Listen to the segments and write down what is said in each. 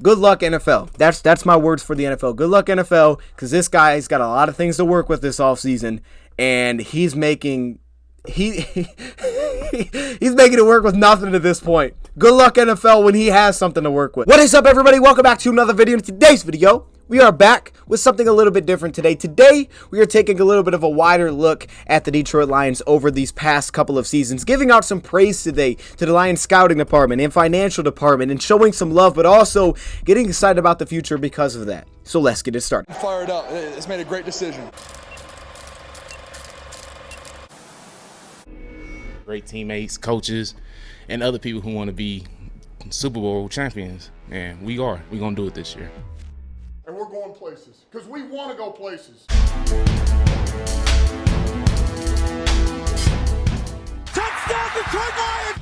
Good luck, NFL. That's my words for the NFL. Good luck, NFL, because this guy's got a lot of things to work with this offseason, and he's making he's making it work with nothing to this point. Good luck, NFL, when he has something to work with. What is up, everybody? Welcome back to another video. In today's video, we are back with something a little bit different today. Today, we are taking a little bit of a wider look at the Detroit Lions over these past couple of seasons, giving out some praise today to the Lions scouting department and financial department and showing some love, but also getting excited about the future because of that. So let's get it started. Fired up. It's made a great decision. Great teammates, coaches, and other people who want to be Super Bowl champions. And we are. We're going to do it this year. And we're going places, because we want to go places. Touchdown, Detroit Lions!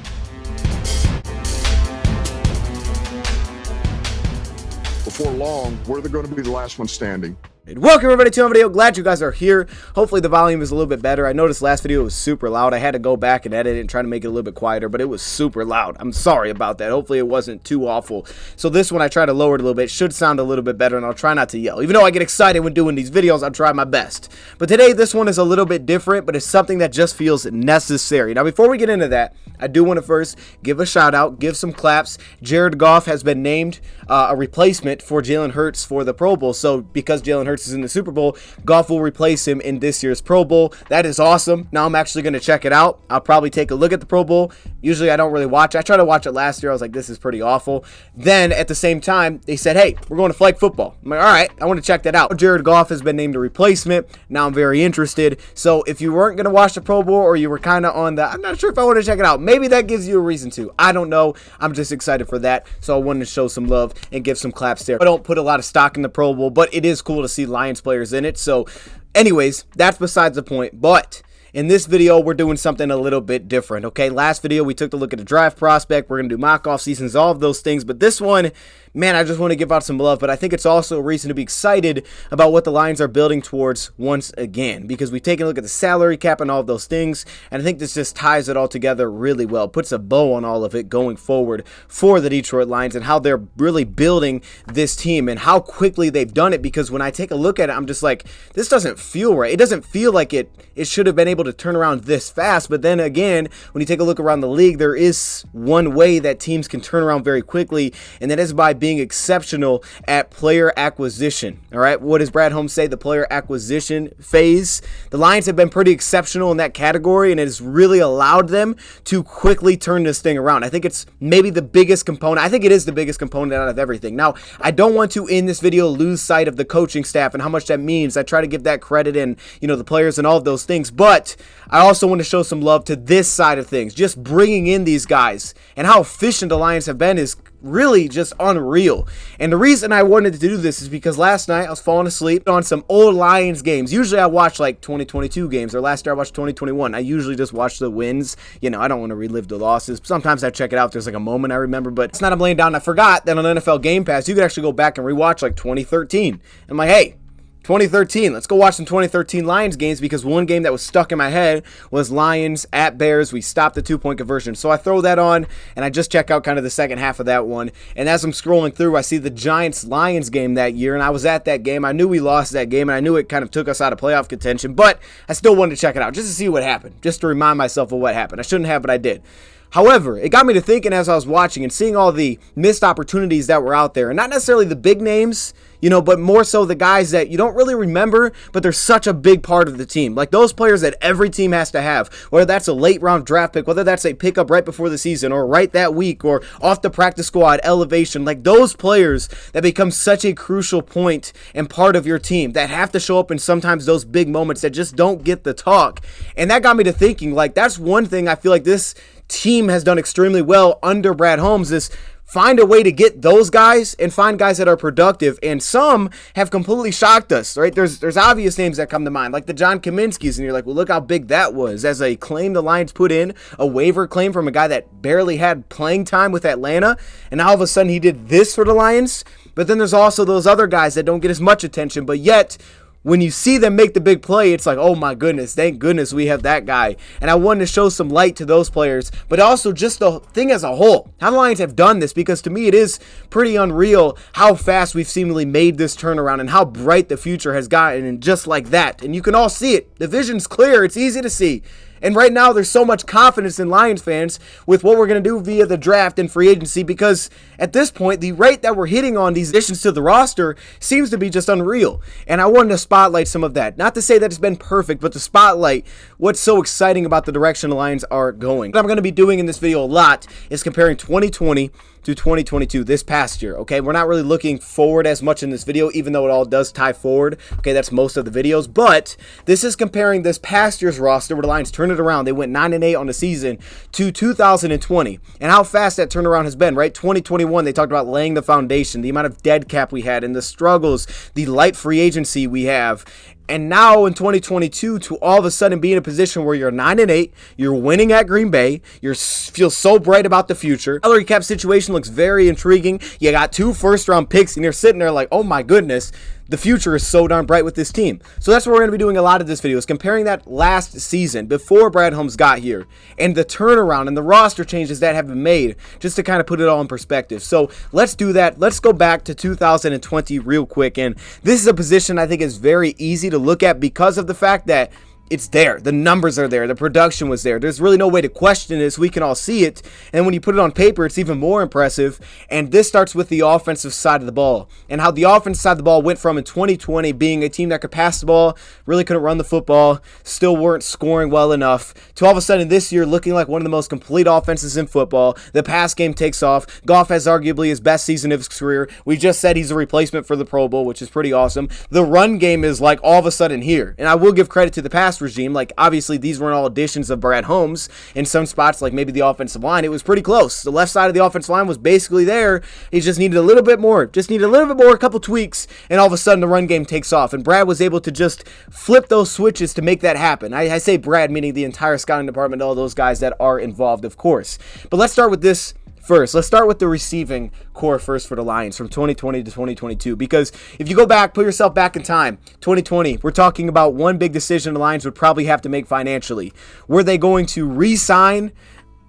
Before long, we're going to be the last one standing. Welcome everybody to another video. Glad you guys are here. Hopefully the volume is a little bit better. I noticed last video was super loud. I had to go back and edit it and try to make it a little bit quieter, but it was super loud. I'm sorry about that. Hopefully it wasn't too awful. So this one I try to lower it a little bit. It should sound a little bit better, and I'll try not to yell. Even though I get excited when doing these videos, I'll try my best. But today this one is a little bit different, but it's something that just feels necessary. Now before we get into that, I do want to first give a shout out, give some claps. Jared Goff has been named a replacement for Jalen Hurts for the Pro Bowl. So because Jalen Hurts is in the Super Bowl, Goff will replace him in this year's Pro Bowl. That is awesome. Now I'm actually going to check it out. I'll probably take a look at the Pro Bowl. Usually I don't really watch. I tried to watch it last year. I was like, this is pretty awful. Then at the same time, they said, hey, we're going to flag football. I'm like, all right, I want to check that out. Jared Goff has been named a replacement. Now I'm very interested. So if you weren't going to watch the Pro Bowl, or you were kind of on the, I'm not sure if I want to check it out. Maybe that gives you a reason to. I don't know. I'm just excited for that. So I wanted to show some love and give some claps there. I don't put a lot of stock in the Pro Bowl, but it is cool to see Lions players in it. So anyways, that's besides the point. But in this video, we're doing something a little bit different, okay? Last video, we took a look at a draft prospect. We're going to do mock-off seasons, all of those things. But this one, man, I just want to give out some love. But I think it's also a reason to be excited about what the Lions are building towards once again, because we've taken a look at the salary cap and all of those things. And I think this just ties it all together really well, puts a bow on all of it going forward for the Detroit Lions and how they're really building this team and how quickly they've done it. Because when I take a look at it, I'm just like, this doesn't feel right. It doesn't feel like it should have been able to turn around this fast. But then again, when you take a look around the league, there is one way that teams can turn around very quickly, and that is by being exceptional at player acquisition. All right, what does Brad Holmes say? The player acquisition phase. The Lions have been pretty exceptional in that category, and it has really allowed them to quickly turn this thing around. I think it's maybe the biggest component. I think it is the biggest component out of everything. Now, I don't want to in this video lose sight of the coaching staff and how much that means. I try to give that credit and, you know, the players and all of those things, but I also want to show some love to this side of things. Just bringing in these guys and how efficient the Lions have been is really just unreal. And the reason I wanted to do this is because last night I was falling asleep on some old Lions games. Usually I watch like 2022 games, or last year I watched 2021. I usually just watch the wins. You know, I don't want to relive the losses. Sometimes I check it out. There's like a moment I remember, but it's not I'm laying down. I forgot that on NFL Game Pass, you could actually go back and rewatch like 2013. I'm like, hey, 2013, let's go watch some 2013 Lions games, because one game that was stuck in my head was Lions at Bears. We stopped the 2-point conversion. So I throw that on, and I just check out kind of the second half of that one. And as I'm scrolling through, I see the Giants-Lions game that year, and I was at that game. I knew we lost that game, and I knew it kind of took us out of playoff contention, but I still wanted to check it out just to see what happened, just to remind myself of what happened. I shouldn't have, but I did. However, it got me to thinking as I was watching and seeing all the missed opportunities that were out there, and not necessarily the big names, you know, but more so the guys that you don't really remember, but they're such a big part of the team. Like those players that every team has to have, whether that's a late round draft pick, whether that's a pickup right before the season or right that week or off the practice squad elevation, like those players that become such a crucial point and part of your team that have to show up in sometimes those big moments that just don't get the talk. And that got me to thinking, like, that's one thing I feel like this team has done extremely well under Brad Holmes, is find a way to get those guys and find guys that are productive. And some have completely shocked us, right? There's obvious names that come to mind, like the John Kaminsky's, and you're like, well, look how big that was as a claim the Lions put in, a waiver claim from a guy that barely had playing time with Atlanta, and now all of a sudden he did this for the Lions. But then there's also those other guys that don't get as much attention, but yet when you see them make the big play, it's like, oh my goodness, thank goodness we have that guy. And I wanted to show some light to those players, but also just the thing as a whole, how the Lions have done this, because to me it is pretty unreal how fast we've seemingly made this turnaround and how bright the future has gotten, and just like that. And you can all see it. The vision's clear. It's easy to see. And right now, there's so much confidence in Lions fans with what we're going to do via the draft and free agency, because at this point, the rate that we're hitting on these additions to the roster seems to be just unreal. And I wanted to spotlight some of that. Not to say that it's been perfect, but to spotlight what's so exciting about the direction the Lions are going. What I'm going to be doing in this video a lot is comparing 2020 to 2022, this past year, okay? We're not really looking forward as much in this video, even though it all does tie forward, okay? That's most of the videos, but this is comparing this past year's roster where the Lions turned it around. They went 9-8 on the season to 2020, and how fast that turnaround has been, right? 2021, they talked about laying the foundation, the amount of dead cap we had, and the struggles, the light free agency we have. And now in 2022, to all of a sudden be in a position where you're 9-8, you're winning at Green Bay, you feel so bright about the future. Salary cap situation looks very intriguing. You got 2 first-round picks, and you're sitting there like, oh my goodness, the future is so darn bright with this team. So that's what we're going to be doing a lot of this video, is comparing that last season before Brad Holmes got here and the turnaround and the roster changes that have been made, just to kind of put it all in perspective. So let's do that. Let's go back to 2020 real quick. And this is a position I think is very easy to look at because of the fact that it's there. The numbers are there. The production was there. There's really no way to question this. We can all see it. And when you put it on paper, it's even more impressive. And this starts with the offensive side of the ball and how the offensive side of the ball went from in 2020 being a team that could pass the ball, really couldn't run the football, still weren't scoring well enough, to all of a sudden this year looking like one of the most complete offenses in football. The pass game takes off. Goff has arguably his best season of his career. We just said he's a replacement for the Pro Bowl, which is pretty awesome. The run game is like all of a sudden here. And I will give credit to the pass regime. Like, obviously these weren't all additions of Brad Holmes. In some spots, like maybe the offensive line, it was pretty close. The left side of the offensive line was basically there. He just needed a little bit more, a couple tweaks, and all of a sudden the run game takes off. And Brad was able to just flip those switches to make that happen. I say Brad, meaning the entire scouting department, all those guys that are involved, of course. But let's start with this first. Let's start with the receiving core first for the Lions from 2020 to 2022, because if you go back, put yourself back in time, 2020, we're talking about one big decision the Lions would probably have to make financially. Were they going to re-sign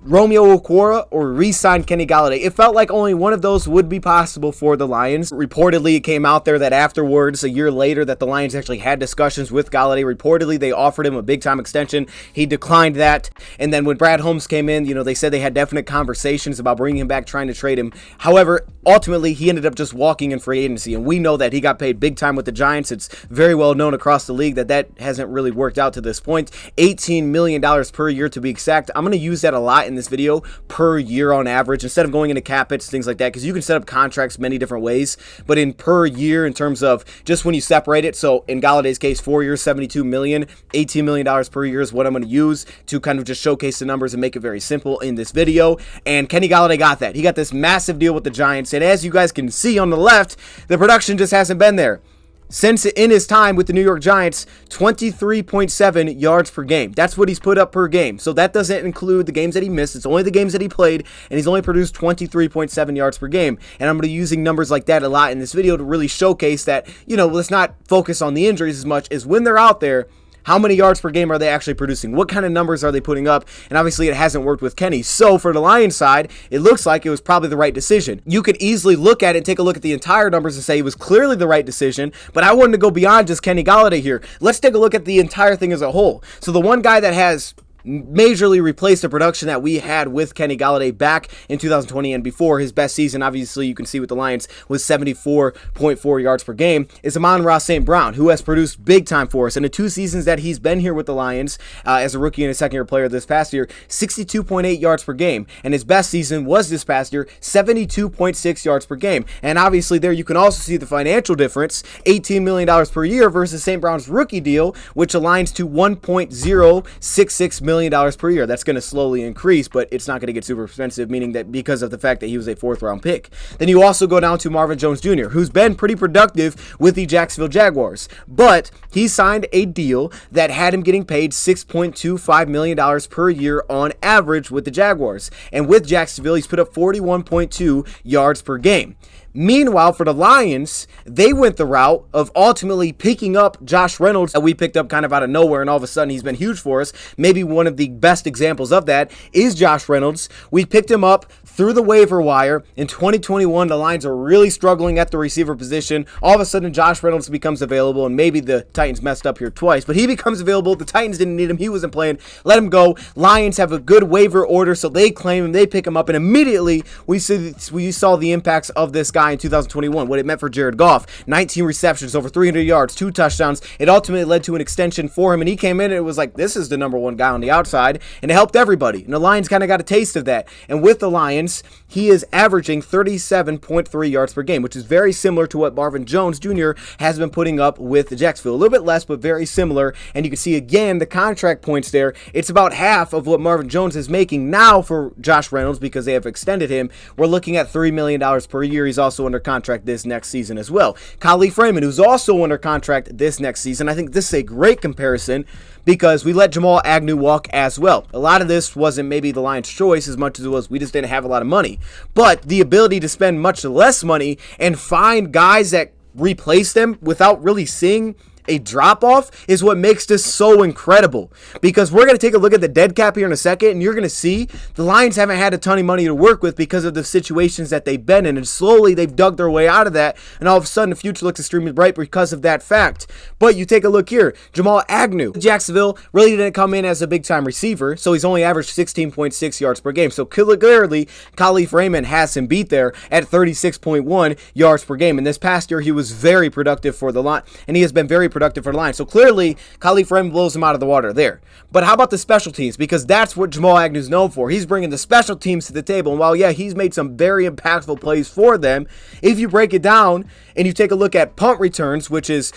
Romeo Okwara or re-sign Kenny Golladay? It felt like only one of those would be possible for the Lions. Reportedly, it came out there that afterwards, a year later, that the Lions actually had discussions with Golladay. Reportedly, they offered him a big-time extension. He declined that. And then when Brad Holmes came in, they said they had definite conversations about bringing him back, trying to trade him. However, ultimately, he ended up just walking in free agency. And we know that he got paid big time with the Giants. It's very well known across the league that hasn't really worked out to this point. $18 million per year to be exact. I'm going to use that a lot in this video, per year on average, instead of going into cap hits, things like that, because you can set up contracts many different ways, but in per year, in terms of just when you separate it, so in Galladay's case, 4 years, $72 million, $18 million per year is what I'm going to use to kind of just showcase the numbers and make it very simple in this video. And Kenny Golladay got that. He got this massive deal with the Giants, and as you guys can see on the left, the production just hasn't been there. Since in his time with the New York Giants, 23.7 yards per game. That's what he's put up per game. So that doesn't include the games that he missed. It's only the games that he played, and he's only produced 23.7 yards per game. And I'm going to be using numbers like that a lot in this video to really showcase that, let's not focus on the injuries as much as when they're out there, how many yards per game are they actually producing? What kind of numbers are they putting up? And obviously it hasn't worked with Kenny. So for the Lions side, it looks like it was probably the right decision. You could easily look at it and take a look at the entire numbers and say it was clearly the right decision, but I wanted to go beyond just Kenny Golladay here. Let's take a look at the entire thing as a whole. So the one guy that has majorly replaced the production that we had with Kenny Golladay back in 2020 and before. His best season, obviously, you can see with the Lions, was 74.4 yards per game, is Amon-Ra St. Brown, who has produced big time for us. In the 2 seasons that he's been here with the Lions as a rookie and a second-year player this past year, 62.8 yards per game. And his best season was this past year, 72.6 yards per game. And obviously there you can also see the financial difference, $18 million per year versus St. Brown's rookie deal, which aligns to $1.066 million per year. That's going to slowly increase, but it's not going to get super expensive, meaning that because of the fact that he was a 4th-round pick. Then you also go down to Marvin Jones Jr., who's been pretty productive with the Jacksonville Jaguars, but he signed a deal that had him getting paid $6.25 million per year on average with the Jaguars. And with Jacksonville, he's put up 41.2 yards per game. Meanwhile, for the Lions, they went the route of ultimately picking up Josh Reynolds that we picked up kind of out of nowhere, and all of a sudden he's been huge for us. Maybe one of the best examples of that is Josh Reynolds. We picked him up through the waiver wire. In 2021, the Lions are really struggling at the receiver position. All of a sudden, Josh Reynolds becomes available, and maybe the Titans messed up here twice, but he becomes available. The Titans didn't need him. He wasn't playing. Let him go. Lions have a good waiver order, so they claim him. They pick him up, and immediately we saw the impacts of this guy in 2021, what it meant for Jared Goff. 19 receptions, over 300 yards, 2 touchdowns. It ultimately led to an extension for him, and he came in and it was like, this is the number one guy on the outside, and it helped everybody. And the Lions kind of got a taste of that. And with the Lions, he is averaging 37.3 yards per game, which is very similar to what Marvin Jones Jr. has been putting up with Jacksonville. A little bit less, but very similar. And you can see again the contract points there. It's about half of what Marvin Jones is making now for Josh Reynolds because they have extended him. We're looking at $3 million per year. He's also under contract this next season as well. Khalif Raymond, who's also under contract this next season. I think this is a great comparison because we let Jamal Agnew walk as well. A lot of this wasn't maybe the Lions' choice as much as it was we just didn't have a lot of money. But the ability to spend much less money and find guys that replace them without really seeing a drop-off is what makes this so incredible. Because we're going to take a look at the dead cap here in a second, and you're going to see the Lions haven't had a ton of money to work with because of the situations that they've been in, and slowly they've dug their way out of that, and all of a sudden the future looks extremely bright because of that fact. But you take a look here, Jamal Agnew, Jacksonville really didn't come in as a big-time receiver, so he's only averaged 16.6 yards per game. So clearly, Khalif Raymond has him beat there at 36.1 yards per game. And this past year, he was very productive for the line, and he has been very productive for the line. So clearly, Khalif Raymond blows him out of the water there. But how about the special teams? Because that's what Jamal Agnew is known for. He's bringing the special teams to the table. And while, yeah, he's made some very impactful plays for them, if you break it down and you take a look at punt returns, which is,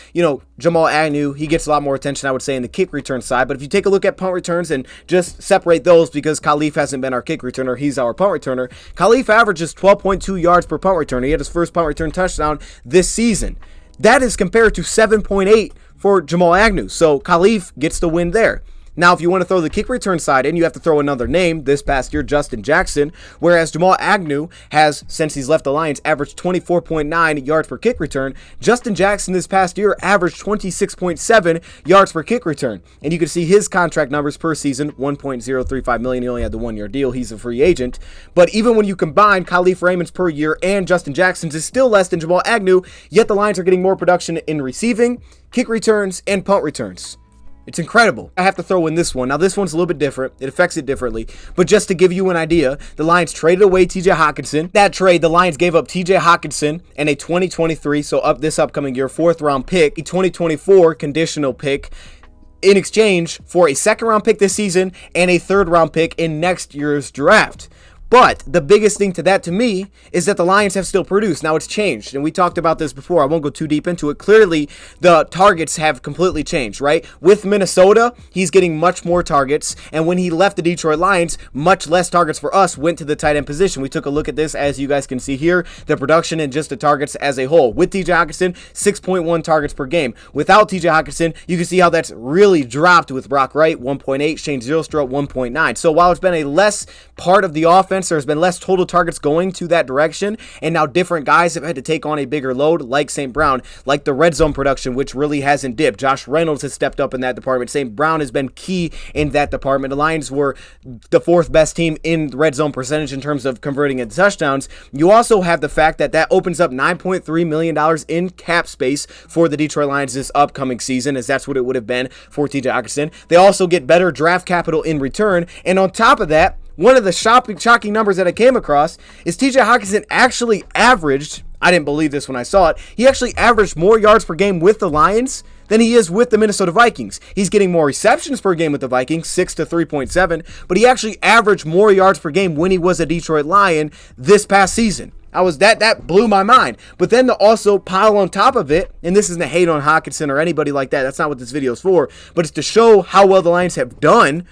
Jamal Agnew, he gets a lot more attention, I would say, in the kick return side. But if you take a look at punt returns and just separate those because Khalif hasn't been our kick returner, he's our punt returner. Khalif averages 12.2 yards per punt return. He had his first punt return touchdown this season. That is compared to 7.8 for Jamal Agnew. So Khalif gets the win there. Now, if you want to throw the kick return side in, you have to throw another name. This past year, Justin Jackson, whereas Jamal Agnew has, since he's left the Lions, averaged 24.9 yards per kick return. Justin Jackson this past year averaged 26.7 yards per kick return. And you can see his contract numbers per season, $1.035 million. He only had the one-year deal. He's a free agent. But even when you combine Khalif Raymond's per year and Justin Jackson's, is still less than Jamal Agnew, yet the Lions are getting more production in receiving, kick returns, and punt returns. It's incredible. I have to throw in this one. Now, this one's a little bit different. It affects it differently. But just to give you an idea, the Lions traded away TJ Hockenson. That trade, the Lions gave up TJ Hockenson and a 2023, so up this upcoming year, 4th-round pick, a 2024 conditional pick, in exchange for a 2nd-round pick this season and a 3rd-round pick in next year's draft. But the biggest thing to that, to me, is that the Lions have still produced. Now, it's changed, and we talked about this before. I won't go too deep into it. Clearly, the targets have completely changed, right? With Minnesota, he's getting much more targets, and when he left the Detroit Lions, much less targets for us went to the tight end position. We took a look at this, as you guys can see here, the production and just the targets as a whole. With TJ Hockenson, 6.1 targets per game. Without TJ Hockenson, you can see how that's really dropped with Brock Wright, 1.8, Shane Zylstra, 1.9. So while it's been a less part of the offense, there's been less total targets going to that direction, and now different guys have had to take on a bigger load, like St. Brown, like the red zone production, which really hasn't dipped. Josh Reynolds has stepped up in that department. St. Brown has been key in that department. The Lions were the 4th best team in red zone percentage in terms of converting into touchdowns. You also have the fact that opens up $9.3 million in cap space for the Detroit Lions this upcoming season, as that's what it would have been for TJ Hockenson. They also get better draft capital in return, and on top of that, one of the shocking numbers that I came across is TJ Hockenson actually averaged, I didn't believe this when I saw it, he actually averaged more yards per game with the Lions than he is with the Minnesota Vikings. He's getting more receptions per game with the Vikings, 6 to 3.7, but he actually averaged more yards per game when he was a Detroit Lion this past season. That blew my mind. But then to also pile on top of it, and this isn't a hate on Hockenson or anybody like that, that's not what this video is for, but it's to show how well the Lions have done.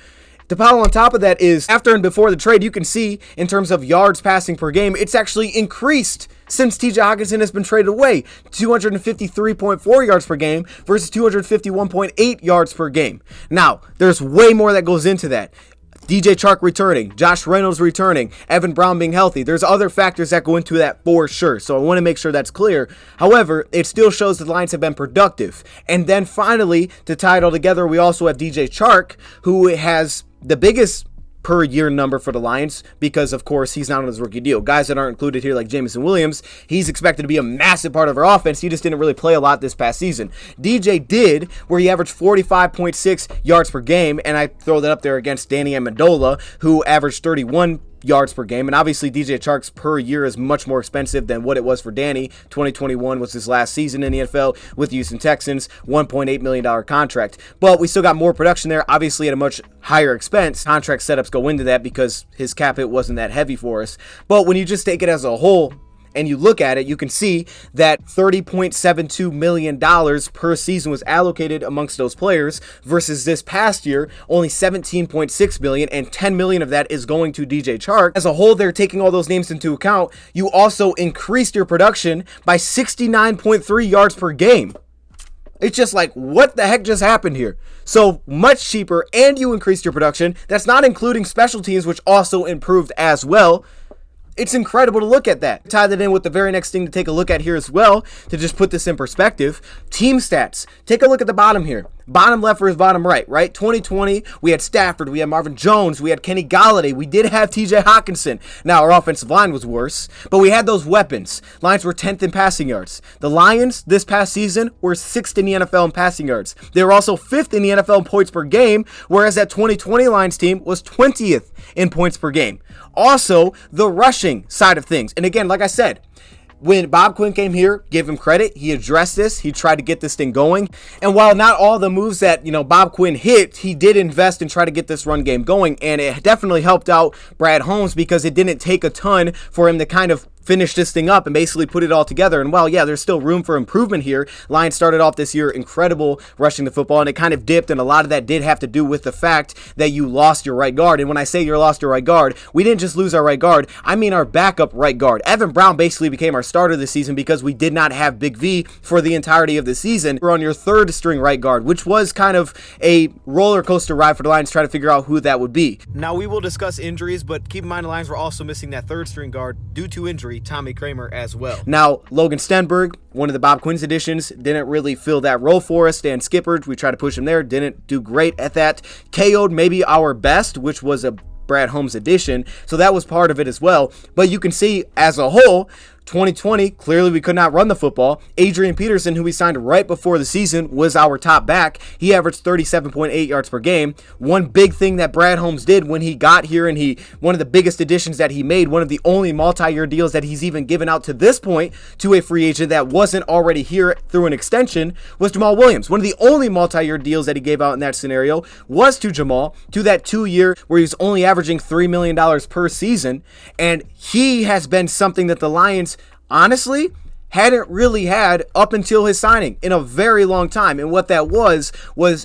To pile on top of that is, after and before the trade, you can see, in terms of yards passing per game, it's actually increased since TJ Hockenson has been traded away. 253.4 yards per game versus 251.8 yards per game. Now, there's way more that goes into that. DJ Chark returning, Josh Reynolds returning, Evan Brown being healthy. There's other factors that go into that for sure, so I want to make sure that's clear. However, it still shows the Lions have been productive. And then finally, to tie it all together, we also have DJ Chark, who has the biggest per year number for the Lions because, of course, he's not on his rookie deal. Guys that aren't included here like Jameson Williams, he's expected to be a massive part of our offense. He just didn't really play a lot this past season. DJ did, where he averaged 45.6 yards per game, and I throw that up there against Danny Amendola, who averaged 31 yards per game. And obviously DJ Chark's per year is much more expensive than what it was for Danny. 2021 was his last season in the NFL with the Houston Texans, $1.8 million contract. But we still got more production there, obviously at a much higher expense. Contract setups go into that because his cap hit wasn't that heavy for us. But when you just take it as a whole, and you look at it, you can see that $30.72 million per season was allocated amongst those players versus this past year, only $17.6 million, and $10 million of that is going to DJ Chark. As a whole, they're taking all those names into account. You also increased your production by 69.3 yards per game. It's just like, what the heck just happened here? So much cheaper, and you increased your production. That's not including special teams, which also improved as well. It's incredible to look at that. Tie that in with the very next thing to take a look at here as well, to just put this in perspective. Team stats. Take a look at the bottom here. Bottom left versus bottom right, right? 2020, we had Stafford, we had Marvin Jones, we had Kenny Golladay, we did have TJ Hawkinson. Now, our offensive line was worse, but we had those weapons. Lions were 10th in passing yards. The Lions, this past season, were 6th in the NFL in passing yards. They were also 5th in the NFL in points per game, whereas that 2020 Lions team was 20th in points per game. Also, the rushing side of things. And again, like I said, when Bob Quinn came here, give him credit. He addressed this. He tried to get this thing going. And while not all the moves that, Bob Quinn hit, he did invest and try to get this run game going. And it definitely helped out Brad Holmes because it didn't take a ton for him to kind of finish this thing up and basically put it all together. And while, yeah, there's still room for improvement here, Lions started off this year incredible rushing the football, and it kind of dipped, and a lot of that did have to do with the fact that you lost your right guard. And when I say you lost your right guard, we didn't just lose our right guard, I mean our backup right guard. Evan Brown basically became our starter this season because we did not have Big V for the entirety of the season. You're on your third string right guard, which was kind of a roller coaster ride for the Lions, trying to figure out who that would be. Now, we will discuss injuries, but keep in mind the Lions were also missing that third string guard due to injury, Tommy Kramer, as well. Now, Logan Stenberg, one of the Bob Quinn's additions, didn't really fill that role for us. Dan Skipper, we tried to push him there, didn't do great at that. KO'd maybe our best, which was a Brad Holmes addition, so that was part of it as well. But you can see, as a whole, 2020, clearly we could not run the football. Adrian Peterson, who we signed right before the season, was our top back. He averaged 37.8 yards per game. One big thing that Brad Holmes did when he got here, and one of the biggest additions that he made, one of the only multi-year deals that he's even given out to this point to a free agent that wasn't already here through an extension, was Jamal Williams. One of the only multi-year deals that he gave out in that scenario was to Jamal, to that 2-year where he's only averaging $3 million per season. And he has been something that the Lions honestly hadn't really had up until his signing in a very long time. And what that was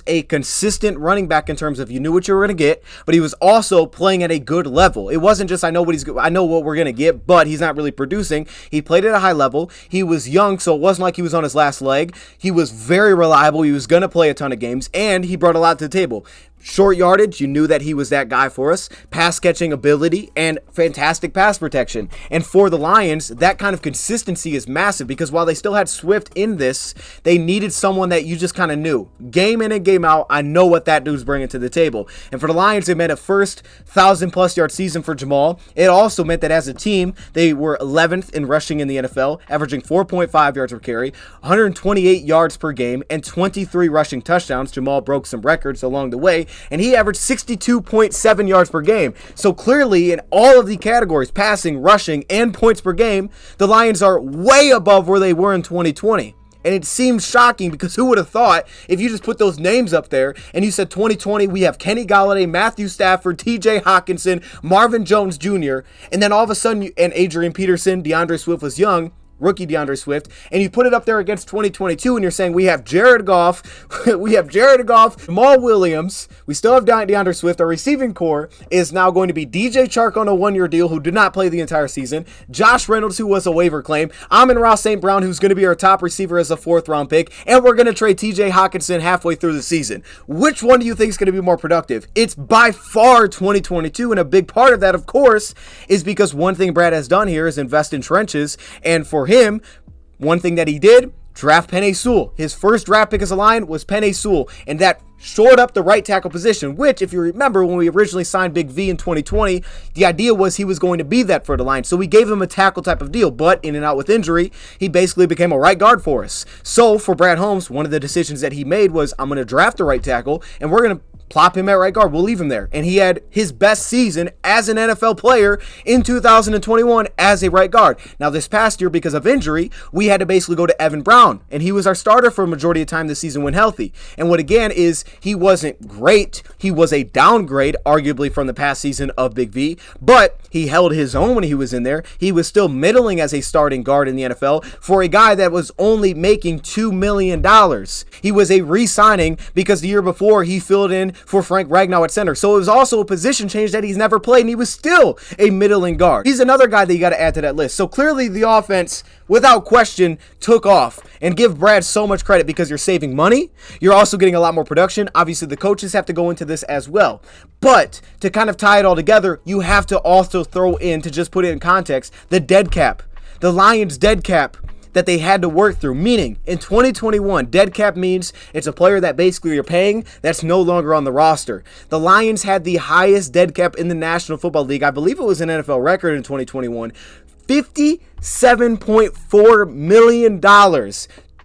a consistent running back in terms of you knew what you were going to get, but he was also playing at a good level. It wasn't just I know what we're going to get, but he's not really producing. He played at a high level. He was young, so it wasn't like he was on his last leg. He was very reliable. He was going to play a ton of games, and he brought a lot to the table. Short yardage, you knew that he was that guy for us. Pass catching ability and fantastic pass protection. And for the Lions, that kind of consistency is massive because while they still had Swift in this, they needed someone that you just kind of knew. Game in and game out, I know what that dude's bringing to the table. And for the Lions, it meant a first 1,000+ yard season for Jamal. It also meant that as a team, they were 11th in rushing in the NFL, averaging 4.5 yards per carry, 128 yards per game, and 23 rushing touchdowns. Jamal broke some records along the way, and he averaged 62.7 yards per game. So clearly, in all of the categories, passing, rushing, and points per game, the Lions are way above where they were in 2020. And it seems shocking because who would have thought if you just put those names up there and you said 2020, we have Kenny Golladay, Matthew Stafford, TJ Hawkinson, Marvin Jones Jr., and then all of a sudden, and Adrian Peterson, DeAndre Swift was young, rookie DeAndre Swift, and you put it up there against 2022, and you're saying we have Jared Goff, Jamal Williams, we still have DeAndre Swift. Our receiving core is now going to be DJ Chark on a one-year deal who did not play the entire season, Josh Reynolds, who was a waiver claim, Amon-Ra St. Brown, who's going to be our top receiver as a 4th-round pick, and we're going to trade TJ Hawkinson halfway through the season. Which one do you think is going to be more productive? It's by far 2022, and a big part of that, of course, is because one thing Brad has done here is invest in trenches, and for him, one thing that he did, draft Penei Sewell. His first draft pick as a Lion was Penei Sewell, and that shored up the right tackle position, which, if you remember, when we originally signed Big V in 2020, the idea was he was going to be that for the Lions. So we gave him a tackle type of deal, but in and out with injury, he basically became a right guard for us. So for Brad Holmes, one of the decisions that he made was, I'm going to draft the right tackle, and we're going to plop him at right guard. We'll leave him there. And he had his best season as an NFL player in 2021 as a right guard. Now, this past year, because of injury, we had to basically go to Evan Brown. And he was our starter for a majority of time this season when healthy. And what, again, is he wasn't great. He was a downgrade, arguably, from the past season of Big V. But he held his own when he was in there. He was still middling as a starting guard in the NFL for a guy that was only making $2 million. He was a re-signing because the year before he filled in for Frank Ragnow at center. So it was also a position change that he's never played, and he was still a middling guard. He's another guy that you got to add to that list. So clearly the offense, without question, took off. And give Brad so much credit because you're saving money. You're also getting a lot more production. Obviously, the coaches have to go into this as well. But to kind of tie it all together, you have to also throw in, to just put it in context, the dead cap. The Lions' dead cap that they had to work through. Meaning, in 2021, dead cap means it's a player that basically you're paying that's no longer on the roster. The Lions had the highest dead cap in the National Football League. I believe it was an NFL record in 2021. $57.4 million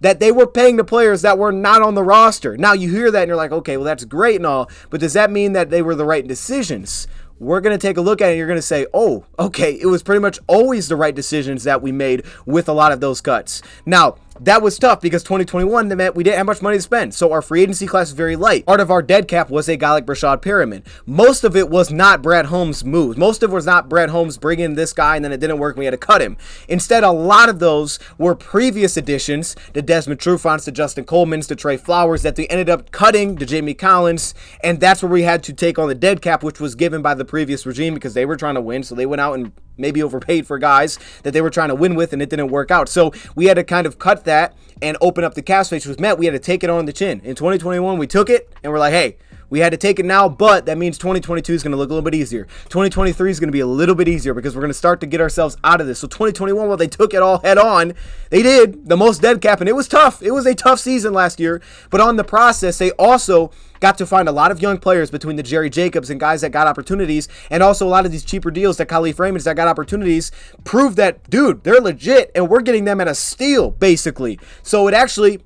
that they were paying to players that were not on the roster. Now, you hear that and you're like, okay, well, that's great and all, but does that mean that they were the right decisions? We're going to take a look at it and you're going to say, oh, okay, it was pretty much always the right decisions that we made with a lot of those cuts. Now, that was tough because 2021 meant we didn't have much money to spend. So our free agency class is very light. Part of our dead cap was a guy like Rashad Perriman. Most of it was not Brad Holmes' moves. Most of it was not Brad Holmes bringing in this guy and then it didn't work and we had to cut him. Instead, a lot of those were previous additions, the Desmond Trufants, the Justin Colemans, the Trey Flowers, that they ended up cutting, the Jamie Collins, and that's where we had to take on the dead cap, which was given by the previous regime because they were trying to win. So they went out and maybe overpaid for guys that they were trying to win with and it didn't work out. So we had to kind of cut that and open up the cap space, which meant we had to take it on the chin. In 2021, we took it and we're like, hey, we had to take it now, but that means 2022 is going to look a little bit easier. 2023 is going to be a little bit easier because we're going to start to get ourselves out of this. So 2021, while they took it all head on, they did the most dead cap, and it was tough. It was a tough season last year, but on the process, they also got to find a lot of young players between the Jerry Jacobs and guys that got opportunities, and also a lot of these cheaper deals that Khalif Raymond's that got opportunities proved that, dude, they're legit, and we're getting them at a steal, basically. So it actually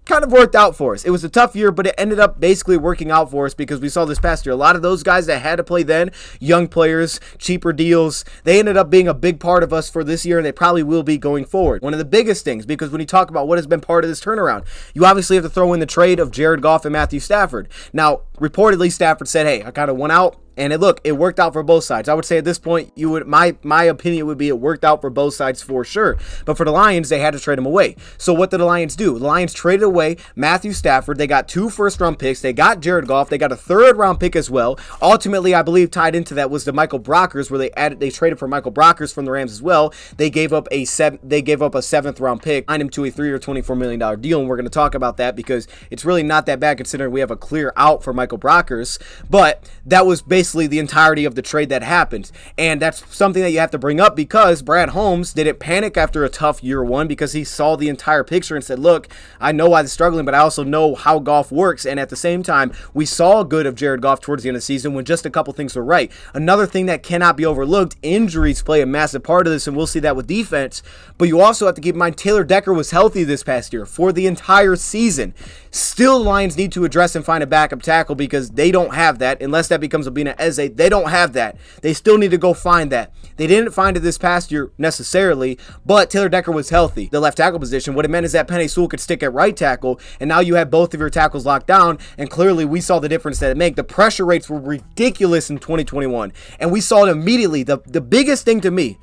kind of worked out for us. It was a tough year, but it ended up basically working out for us because we saw this past year, a lot of those guys that had to play then, young players, cheaper deals, they ended up being a big part of us for this year, and they probably will be going forward. One of the biggest things, because when you talk about what has been part of this turnaround, you obviously have to throw in the trade of Jared Goff and Matthew Stafford. Now, reportedly, Stafford said, hey, I kind of went out, and it worked out for both sides. I would say at this point, my opinion would be it worked out for both sides for sure. But for the Lions, they had to trade him away. So what did the Lions do? The Lions traded away Matthew Stafford. They got 2 first-round picks. They got Jared Goff. They got a 3rd-round pick as well. Ultimately, I believe tied into that was the Michael Brockers, where they traded for Michael Brockers from the Rams as well. They gave up a 7th-round pick, signed him to a 3-year, $24 million deal, and we're going to talk about that because it's really not that bad considering we have a clear out for Michael Brockers. But that was basically the entirety of the trade that happened, and that's something that you have to bring up because Brad Holmes didn't panic after a tough year one because he saw the entire picture and said, look, I know why they're struggling, but I also know how Goff works, and at the same time, we saw good of Jared Goff towards the end of the season when just a couple things were right. Another thing that cannot be overlooked, injuries play a massive part of this, and we'll see that with defense, but you also have to keep in mind Taylor Decker was healthy this past year for the entire season. Still, the Lions need to address and find a backup tackle because they don't have that. Unless that becomes Obina Eze, they don't have that. They still need to go find that. They didn't find it this past year necessarily, but Taylor Decker was healthy. The left tackle position, what it meant is that Penei Sewell could stick at right tackle, and now you have both of your tackles locked down, and clearly we saw the difference that it made. The pressure rates were ridiculous in 2021, and we saw it immediately. The biggest thing to me,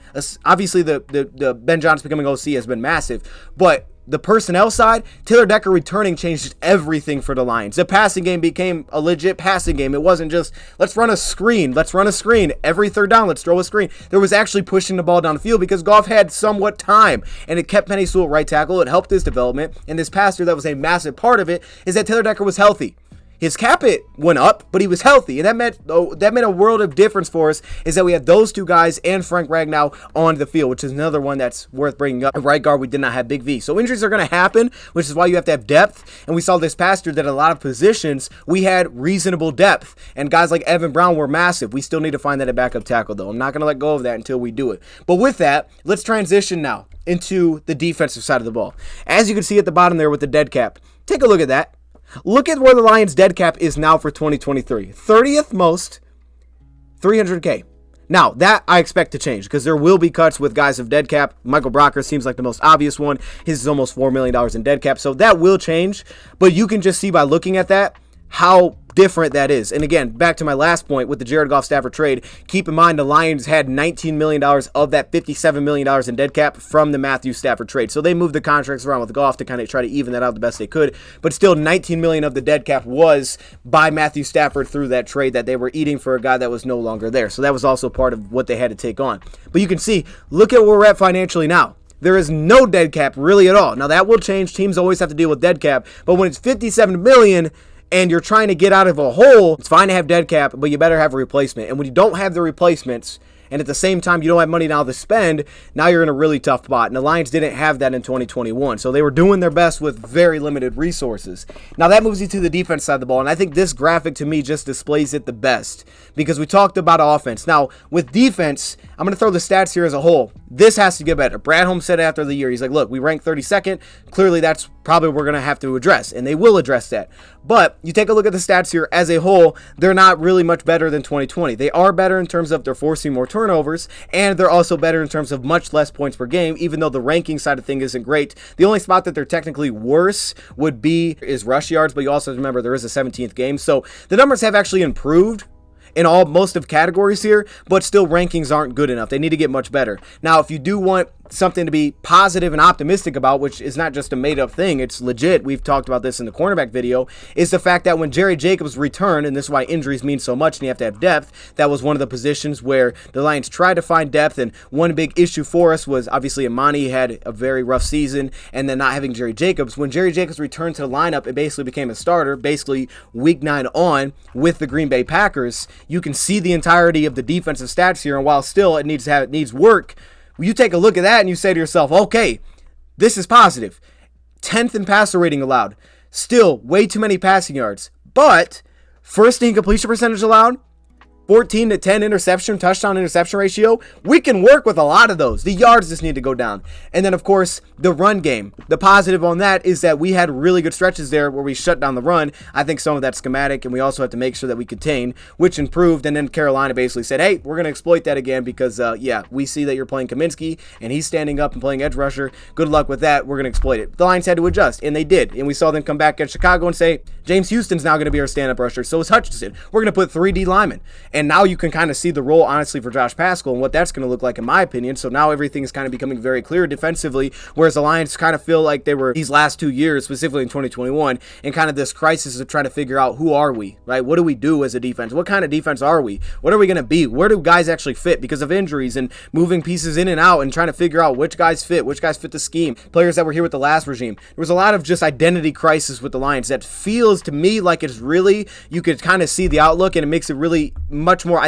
obviously the Ben Johnson becoming OC has been massive, but the personnel side, Taylor Decker returning changed everything for the Lions. The passing game became a legit passing game. It wasn't just, let's run a screen. Every third down, let's throw a screen. There was actually pushing the ball down the field because Goff had somewhat time, and it kept Penei Sewell at right tackle. It helped his development, and this past year, that was a massive part of it, is that Taylor Decker was healthy. His cap hit went up, but he was healthy, and that meant a world of difference for us, is that we had those two guys and Frank Ragnow on the field, which is another one that's worth bringing up. At right guard, we did not have Big V. So injuries are going to happen, which is why you have to have depth, and we saw this past year that a lot of positions, we had reasonable depth, and guys like Evan Brown were massive. We still need to find that at backup tackle, though. I'm not going to let go of that until we do it. But with that, let's transition now into the defensive side of the ball. As you can see at the bottom there with the dead cap, take a look at that. Look at where the Lions' dead cap is now for 2023. 30th most, $300K. Now, that I expect to change because there will be cuts with guys of dead cap. Michael Brocker seems like the most obvious one. His is almost $4 million in dead cap, so that will change. But you can just see by looking at that how different that is. And again, back to my last point with the Jared Goff Stafford trade, keep in mind the Lions had $19 million of that $57 million in dead cap from the Matthew Stafford trade. So they moved the contracts around with Goff to kind of try to even that out the best they could. But still, $19 million of the dead cap was by Matthew Stafford through that trade that they were eating for a guy that was no longer there. So that was also part of what they had to take on. But you can see, look at where we're at financially now. There is no dead cap really at all. Now that will change. Teams always have to deal with dead cap. But when it's $57 million, and you're trying to get out of a hole, it's fine to have dead cap, but you better have a replacement. And when you don't have the replacements, and at the same time you don't have money now to spend, now you're in a really tough spot. And the Lions didn't have that in 2021. So they were doing their best with very limited resources. Now that moves you to the defense side of the ball, and I think this graphic to me just displays it the best because we talked about offense. Now with defense, I'm going to throw the stats here as a whole. This has to get better. Brad Holmes said after the year, he's like, look, we ranked 32nd. Clearly that's probably what we're going to have to address, and they will address that. But you take a look at the stats here as a whole, they're not really much better than 2020. They are better in terms of they're forcing more turnovers, and they're also better in terms of much less points per game, even though the ranking side of things isn't great. The only spot that they're technically worse would be is rush yards, but you also have to remember there is a 17th game. So the numbers have actually improved in most of categories here, but still rankings aren't good enough. They need to get much better. Now, if you do want something to be positive and optimistic about, which is not just a made-up thing, it's legit, we've talked about this in the cornerback video, is the fact that when Jerry Jacobs returned, and this is why injuries mean so much and you have to have depth, that was one of the positions where the Lions tried to find depth, and one big issue for us was obviously Imani had a very rough season, and then not having Jerry Jacobs. When Jerry Jacobs returned to the lineup, it basically became a starter, basically week 9 on with the Green Bay Packers. You can see the entirety of the defensive stats here, and while still it needs work, you take a look at that and you say to yourself, okay, this is positive. 10th in passer rating allowed. Still, way too many passing yards. But first in completion percentage allowed, 14 to 10 touchdown interception ratio. We can work with a lot of those. The yards just need to go down. And then, of course, the run game. The positive on that is that we had really good stretches there where we shut down the run. I think some of that's schematic, and we also have to make sure that we contain, which improved. And then Carolina basically said, hey, we're going to exploit that again because, we see that you're playing Kaminsky, and he's standing up and playing edge rusher. Good luck with that. We're going to exploit it. The Lions had to adjust, and they did. And we saw them come back at Chicago and say, James Houston's now going to be our stand-up rusher. So is Hutchinson. We're going to put 3D linemen. And now you can kind of see the role, honestly, for Josh Paschal and what that's going to look like, in my opinion. So now everything is kind of becoming very clear defensively, whereas the Lions kind of feel like they were these last 2 years, specifically in 2021, in kind of this crisis of trying to figure out who are we, right? What do we do as a defense? What kind of defense are we? What are we going to be? Where do guys actually fit because of injuries and moving pieces in and out and trying to figure out which guys fit the scheme, players that were here with the last regime. There was a lot of just identity crisis with the Lions that feels to me like it's really, you could kind of see the outlook, and it makes it really much more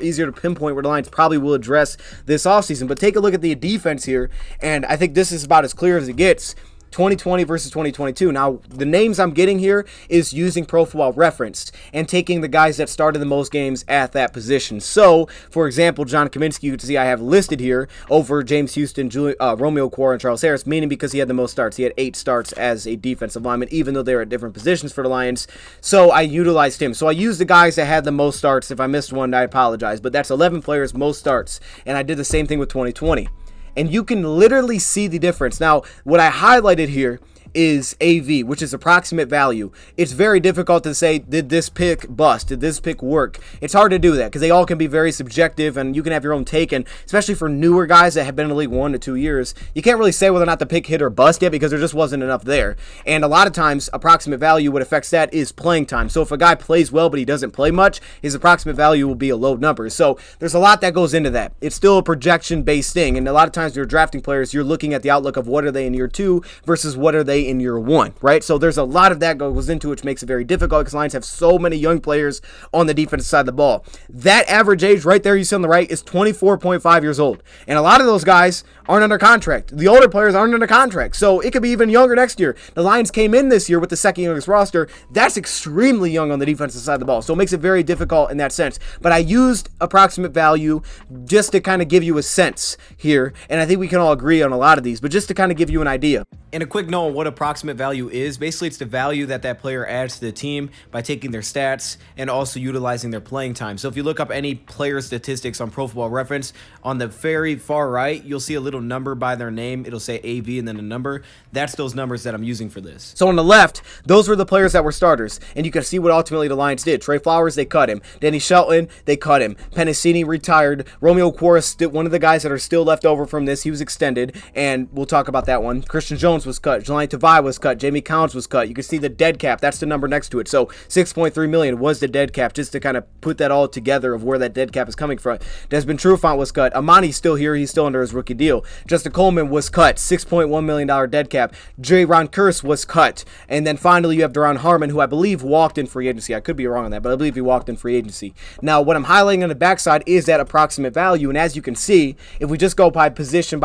easier to pinpoint where the Lions probably will address this offseason. But take a look at the defense here, and I think this is about as clear as it gets. 2020 versus 2022. Now, the names I'm getting here is using Pro Football Reference and taking the guys that started the most games at that position. So, for example, John Kaminsky, you can see I have listed here over James Houston, Romeo Okwara, and Charles Harris, meaning because he had the most starts. He had 8 starts as a defensive lineman, even though they were at different positions for the Lions. So I utilized him. So I used the guys that had the most starts. If I missed one, I apologize. But that's 11 players, most starts. And I did the same thing with 2020. And you can literally see the difference. Now, what I highlighted here is AV, which is approximate value. It's very difficult to say, did this pick bust? Did this pick work? It's hard to do that because they all can be very subjective and you can have your own take. And especially for newer guys that have been in the league 1 to 2 years, you can't really say whether or not the pick hit or bust yet because there just wasn't enough there. And a lot of times, approximate value, what affects that is playing time. So if a guy plays well but he doesn't play much, his approximate value will be a low number. So there's a lot that goes into that. It's still a projection-based thing. And a lot of times when you're drafting players, you're looking at the outlook of what are they in year 2 versus what are they in year 1, right? So there's a lot of that goes into it, which makes it very difficult because Lions have so many young players on the defensive side of the ball. That average age right there you see on the right is 24.5 years old. And a lot of those guys aren't under contract. The older players aren't under contract. So it could be even younger next year. The Lions came in this year with the second youngest roster. That's extremely young on the defensive side of the ball. So it makes it very difficult in that sense. But I used approximate value just to kind of give you a sense here. And I think we can all agree on a lot of these, but just to kind of give you an idea. And a quick note on what approximate value is. Basically, it's the value that that player adds to the team by taking their stats and also utilizing their playing time. So if you look up any player statistics on Pro Football Reference, on the very far right, you'll see a little number by their name. It'll say AV and then a number. That's those numbers that I'm using for this. So on the left, those were the players that were starters. And you can see what ultimately the Lions did. Trey Flowers, they cut him. Danny Shelton, they cut him. Pennicini retired. Romeo Okwara, one of the guys that are still left over from this, he was extended. And we'll talk about that one. Christian Jones was cut. Jelani Tavai was cut. Jamie Collins was cut. You can see the dead cap. That's the number next to it. So $6.3 million was the dead cap, just to kind of put that all together of where that dead cap is coming from. Desmond Trufant was cut. Amani's still here. He's still under his rookie deal. Justin Coleman was cut. $6.1 million dead cap. Ron Curse was cut. And then finally you have Duron Harmon, who I believe walked in free agency. I could be wrong on that, but I believe he walked in free agency. Now, what I'm highlighting on the backside is that approximate value. And as you can see, if we just go by position,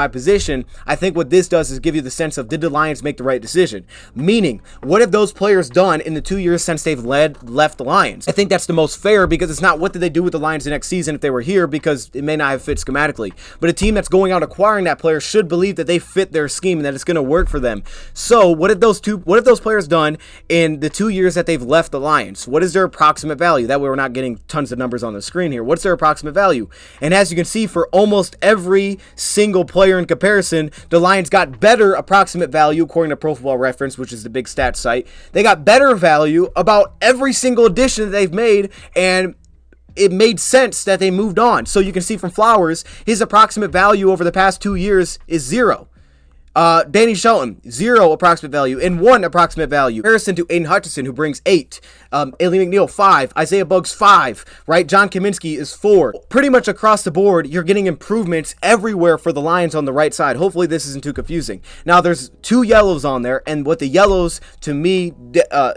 I think what this does is give you the sense of, did the Lions make the right decision? Meaning, what have those players done in the 2 years since they've left the Lions? I think that's the most fair because it's not what did they do with the Lions the next season if they were here, because it may not have fit schematically. But a team that's going out acquiring that player should believe that they fit their scheme and that it's going to work for them. So what have those players done in the 2 years that they've left the Lions? What is their approximate value? That way we're not getting tons of numbers on the screen here. What's their approximate value? And as you can see, for almost every single player in comparison, the Lions got better approximate value according to Pro Football Reference, which is the big stats site. They got better value about every single addition that they've made, and it made sense that they moved on. So you can see from Flowers, his approximate value over the past 2 years is 0. Danny Shelton, 0 approximate value and 1 approximate value. Comparison to Aiden Hutchinson, who brings 8. Ailey McNeil, 5. Isaiah Buggs, 5. Right? John Kaminsky is 4. Pretty much across the board, you're getting improvements everywhere for the Lions on the right side. Hopefully this isn't too confusing. Now, there's 2 yellows on there, and what the yellows, to me,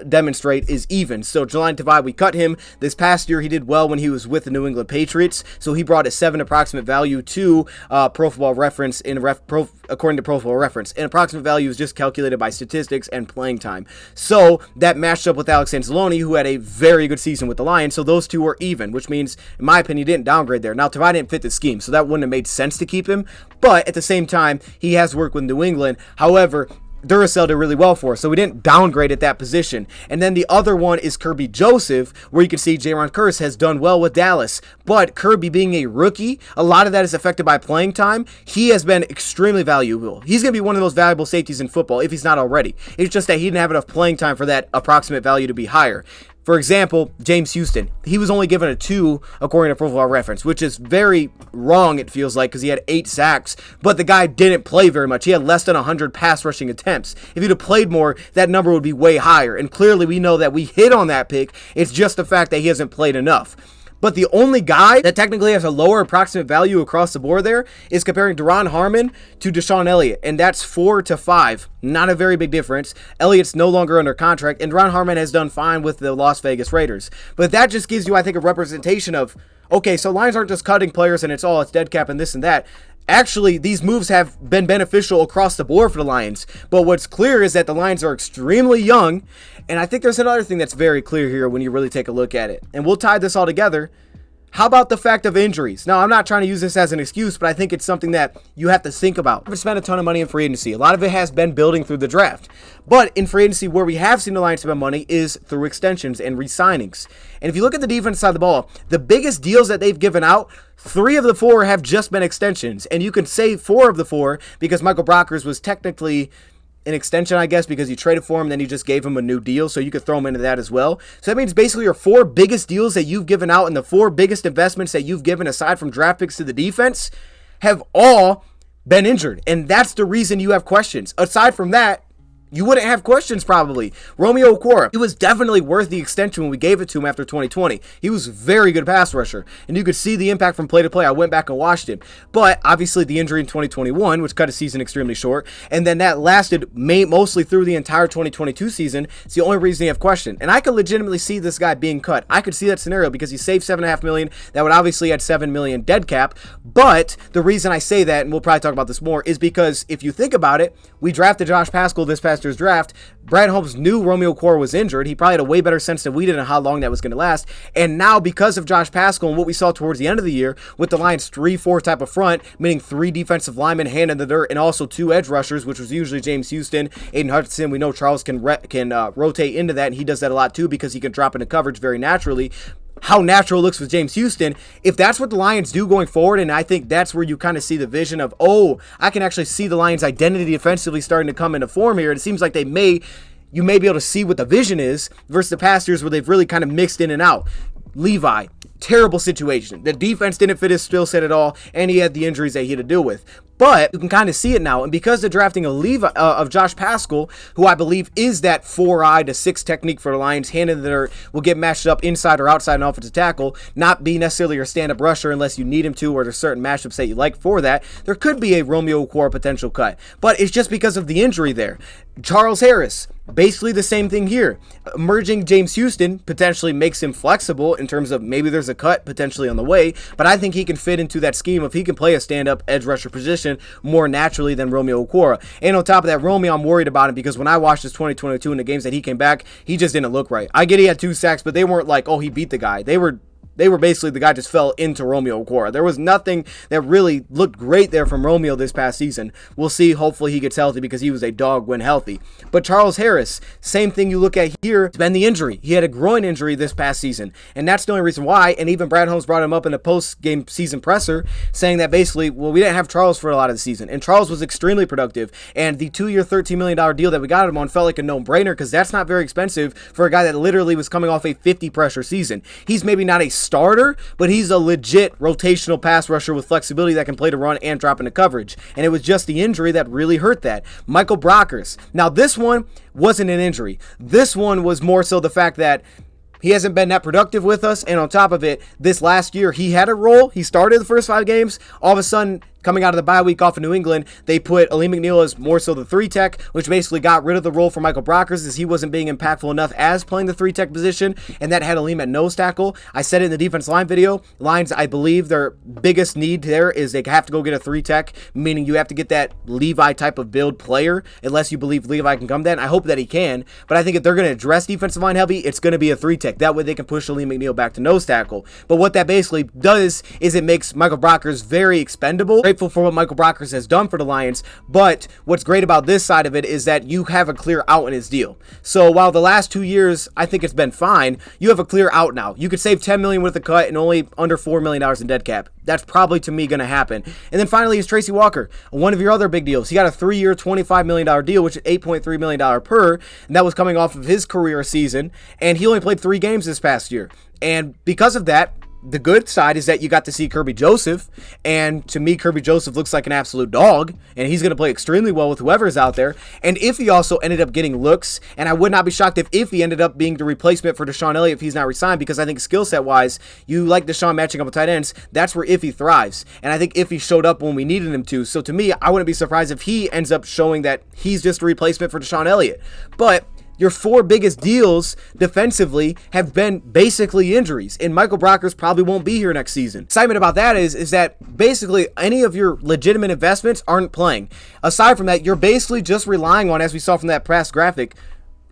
demonstrate is even. So, Jelani Tavai, we cut him. This past year, he did well when he was with the New England Patriots, so he brought a 7 approximate value to Pro Football Reference according to Pro Football Reference. And approximate value is just calculated by statistics and playing time. So that matched up with Alex Anzalone, who had a very good season with the Lions. So those two were even, which means, in my opinion, he didn't downgrade there. Now, Tavai didn't fit the scheme, so that wouldn't have made sense to keep him. But at the same time, he has worked with New England. However, Duracell did really well for us, so we didn't downgrade at that position. And then the other one is Kirby Joseph, where you can see Ron Curse has done well with Dallas. But Kirby being a rookie, a lot of that is affected by playing time. He has been extremely valuable. He's going to be one of the most valuable safeties in football, if he's not already. It's just that he didn't have enough playing time for that approximate value to be higher. For example, James Houston, he was only given a 2 according to Pro Football Reference, which is very wrong, it feels like, because he had 8 sacks, but the guy didn't play very much. He had less than 100 pass rushing attempts. If he'd have played more, that number would be way higher, and clearly we know that we hit on that pick. It's just the fact that he hasn't played enough. But the only guy that technically has a lower approximate value across the board there is comparing Duron Harmon to Deshaun Elliott, and that's 4 to 5. Not a very big difference. Elliott's no longer under contract, and Duron Harmon has done fine with the Las Vegas Raiders. But that just gives you, I think, a representation of, okay, so Lions aren't just cutting players and it's dead cap and this and that. actually, these moves have been beneficial across the board for the Lions. But what's clear is that the Lions are extremely young. And I think there's another thing that's very clear here when you really take a look at it. And we'll tie this all together. How about the fact of injuries? Now, I'm not trying to use this as an excuse, but I think it's something that you have to think about. We've spent a ton of money in free agency. A lot of it has been building through the draft. But in free agency, where we have seen the Lions spend money is through extensions and re-signings. And if you look at the defense side of the ball, the biggest deals that they've given out, 3 of the 4 have just been extensions. And you can say 4 of the 4 because Michael Brockers was technically an extension, I guess, because you traded for him, then you just gave him a new deal, so you could throw him into that as well. So that means basically your 4 biggest deals that you've given out and the 4 biggest investments that you've given aside from draft picks to the defense have all been injured. And that's the reason you have questions. Aside from that, you wouldn't have questions probably. Romeo Okwara, he was definitely worth the extension when we gave it to him after 2020. He was a very good pass rusher, and you could see the impact from play to play. I went back and watched him. But obviously the injury in 2021, which cut his season extremely short, and then that lasted mostly through the entire 2022 season, it's the only reason you have question. And I could legitimately see this guy being cut. I could see that scenario because he saved $7.5 million. That would obviously add $7 million dead cap. But the reason I say that, and we'll probably talk about this more, is because if you think about it, we drafted Josh Paschal this past year's draft. Brad Holmes knew Romeo Okwara was injured. He probably had a way better sense than we did on how long that was going to last. And now, because of Josh Paschal and what we saw towards the end of the year with the Lions 3-4 type of front, meaning 3 defensive linemen, hand in the dirt, and also 2 edge rushers, which was usually James Houston, Aiden Hutchinson. We know Charles can rotate into that, and he does that a lot too because he can drop into coverage very naturally. How natural it looks with James Houston, if that's what the Lions do going forward, and I think that's where you kind of see the vision of, oh, I can actually see the Lions' identity defensively starting to come into form here. It seems like you may be able to see what the vision is versus the past years where they've really kind of mixed in and out. Levi, terrible situation. The defense didn't fit his skill set at all, and he had the injuries that he had to deal with. But you can kind of see it now, and because they're drafting of Josh Paschal, who I believe is that 4-eye to 6 technique for the Lions, hand in the dirt, will get matched up inside or outside an offensive tackle, not be necessarily your stand-up rusher unless you need him to, or there's certain matchups that you like for that. There could be a Romeo Okwara potential cut, but it's just because of the injury there. Charles Harris, basically the same thing here. Emerging James Houston potentially makes him flexible in terms of maybe there's a cut potentially on the way, but I think he can fit into that scheme if he can play a stand-up edge rusher position more naturally than Romeo Okwara. And on top of that, Romeo, I'm worried about him because when I watched his 2022 in the games that he came back, he just didn't look right. I get he had 2 sacks, but they weren't like, oh, he beat the guy. They were basically, the guy just fell into Romeo Okwara. There was nothing that really looked great there from Romeo this past season. We'll see. Hopefully he gets healthy because he was a dog when healthy. But Charles Harris, same thing you look at here. It's been the injury. He had a groin injury this past season, and that's the only reason why. And even Brad Holmes brought him up in the post-game season presser saying that basically, well, we didn't have Charles for a lot of the season, and Charles was extremely productive. And the 2-year, $13 million deal that we got him on felt like a no-brainer because that's not very expensive for a guy that literally was coming off a 50 pressure season. He's maybe not a starter, but he's a legit rotational pass rusher with flexibility that can play to run and drop into coverage. And it was just the injury that really hurt that. Michael Brockers. Now, this one wasn't an injury. This one was more so the fact that he hasn't been that productive with us, and on top of it, this last year, he had a role. He started the first 5 games. All of a sudden, coming out of the bye week off of New England, they put Aleem McNeil as more so the 3-tech, which basically got rid of the role for Michael Brockers as he wasn't being impactful enough as playing the 3-tech position, and that had Aleem at nose tackle. I said it in the defense line video. Lions, I believe their biggest need there is they have to go get a 3-tech, meaning you have to get that Levi type of build player, unless you believe Levi can come that. And I hope that he can, but I think if they're going to address defensive line heavy, it's going to be a 3-tech. That way they can push Aleem McNeil back to nose tackle. But what that basically does is it makes Michael Brockers very expendable. Grateful for what Michael Brockers has done for the Lions, but what's great about this side of it is that you have a clear out in his deal. So while the last 2 years, I think it's been fine, you have a clear out now. You could save $10 million with a cut and only under $4 million in dead cap. That's probably, to me, going to happen. And then finally is Tracy Walker, one of your other big deals. He got a 3-year, $25 million deal, which is $8.3 million per, and that was coming off of his career season, and he only played 3 games this past year. And because of that, the good side is that you got to see Kirby Joseph, and to me, Kirby Joseph looks like an absolute dog, and he's going to play extremely well with whoever's out there. And Iffy also ended up getting looks, and I would not be shocked if Iffy ended up being the replacement for Deshaun Elliott if he's not resigned, because I think skill set wise, you like Deshaun matching up with tight ends, that's where Iffy thrives. And I think Iffy showed up when we needed him to. So to me, I wouldn't be surprised if he ends up showing that he's just a replacement for Deshaun Elliott. But your 4 biggest deals defensively have been basically injuries, and Michael Brockers probably won't be here next season. Excitement about that is that basically any of your legitimate investments aren't playing. Aside from that, you're basically just relying on, as we saw from that past graphic,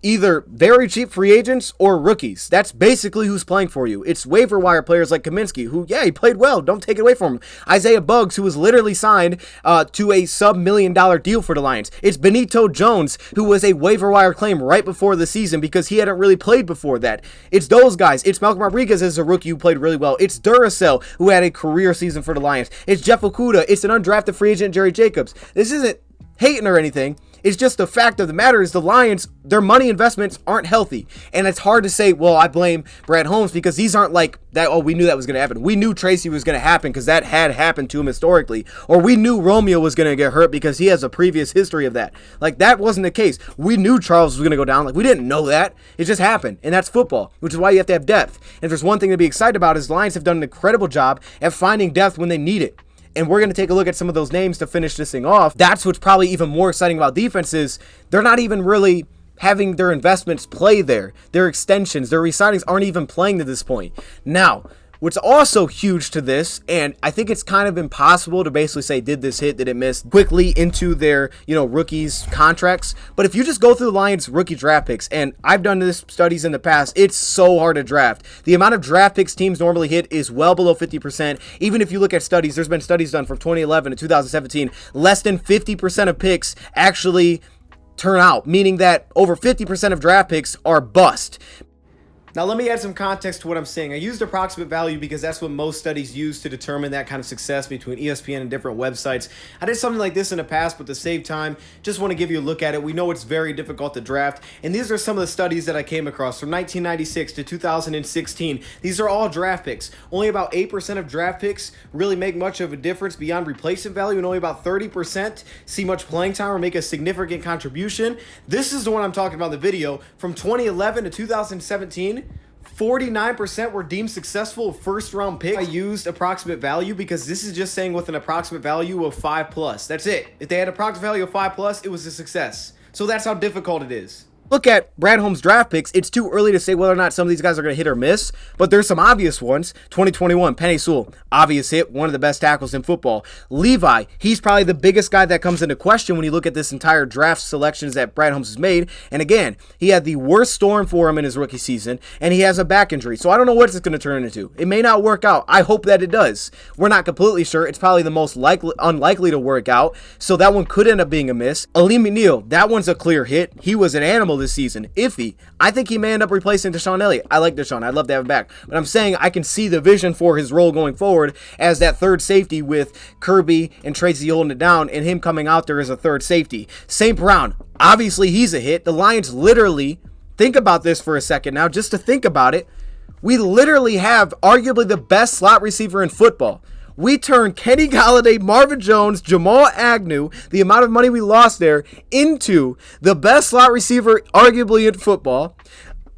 either very cheap free agents or rookies. That's basically who's playing for you. It's waiver wire players like Kaminsky, who, yeah, he played well. Don't take it away from him. Isaiah Buggs, who was literally signed to a sub-$1 million deal for the Lions. It's Benito Jones, who was a waiver wire claim right before the season because he hadn't really played before that. It's those guys. It's Malcolm Rodriguez as a rookie who played really well. It's Duracell, who had a career season for the Lions. It's Jeff Okudah. It's an undrafted free agent, Jerry Jacobs. This isn't hating or anything. It's just the fact of the matter is the Lions, their money investments aren't healthy. And it's hard to say, well, I blame Brad Holmes because these aren't like that. Oh, we knew that was going to happen. We knew Tracy was going to happen because that had happened to him historically. Or we knew Romeo was going to get hurt because he has a previous history of that. Like, that wasn't the case. We knew Charles was going to go down. Like, we didn't know that. It just happened. And that's football, which is why you have to have depth. And if there's one thing to be excited about is the Lions have done an incredible job at finding depth when they need it. And we're going to take a look at some of those names to finish this thing off. That's what's probably even more exciting about defense is they're not even really having their investments play there. Their extensions, their re-signings aren't even playing to this point. Now, what's also huge to this, and I think it's kind of impossible to basically say, did this hit, did it miss, quickly into their, rookies' contracts. But if you just go through the Lions' rookie draft picks, and I've done this studies in the past, it's so hard to draft. The amount of draft picks teams normally hit is well below 50%. Even if you look at studies, there's been studies done from 2011 to 2017, less than 50% of picks actually turn out, meaning that over 50% of draft picks are bust. Now, let me add some context to what I'm saying. I used approximate value because that's what most studies use to determine that kind of success between ESPN and different websites. I did something like this in the past, but to save time, just want to give you a look at it. We know it's very difficult to draft, and these are some of the studies that I came across from 1996 to 2016. These are all draft picks. Only about 8% of draft picks really make much of a difference beyond replacement value, and only about 30% see much playing time or make a significant contribution. This is the one I'm talking about in the video. From 2011 to 2017, 49% were deemed successful first-round picks. I used approximate value because this is just saying with an approximate value of 5+. That's it. If they had an approximate value of 5+, it was a success. So that's how difficult it is. Look at Brad Holmes' draft picks. It's too early to say whether or not some of these guys are going to hit or miss, but there's some obvious ones. 2021, Penei Sewell, obvious hit, one of the best tackles in football. Levi, he's probably the biggest guy that comes into question when you look at this entire draft selections that Brad Holmes has made. And again, he had the worst storm for him in his rookie season, and he has a back injury. So I don't know what it's going to turn into. It may not work out. I hope that it does. We're not completely sure. It's probably the most unlikely to work out, so that one could end up being a miss. Aleem McNeil, that one's a clear hit. He was an animal this season. Iffy. I think he may end up replacing Deshaun Elliott. I like Deshaun. I'd love to have him back. But I'm saying I can see the vision for his role going forward as that third safety with Kirby and Tracy holding it down and him coming out there as a third safety. St. Brown. Obviously, he's a hit. The Lions literally, think about this for a second now, just to think about it. We literally have arguably the best slot receiver in football. We turned Kenny Golladay, Marvin Jones, Jamal Agnew, the amount of money we lost there, into the best slot receiver arguably in football.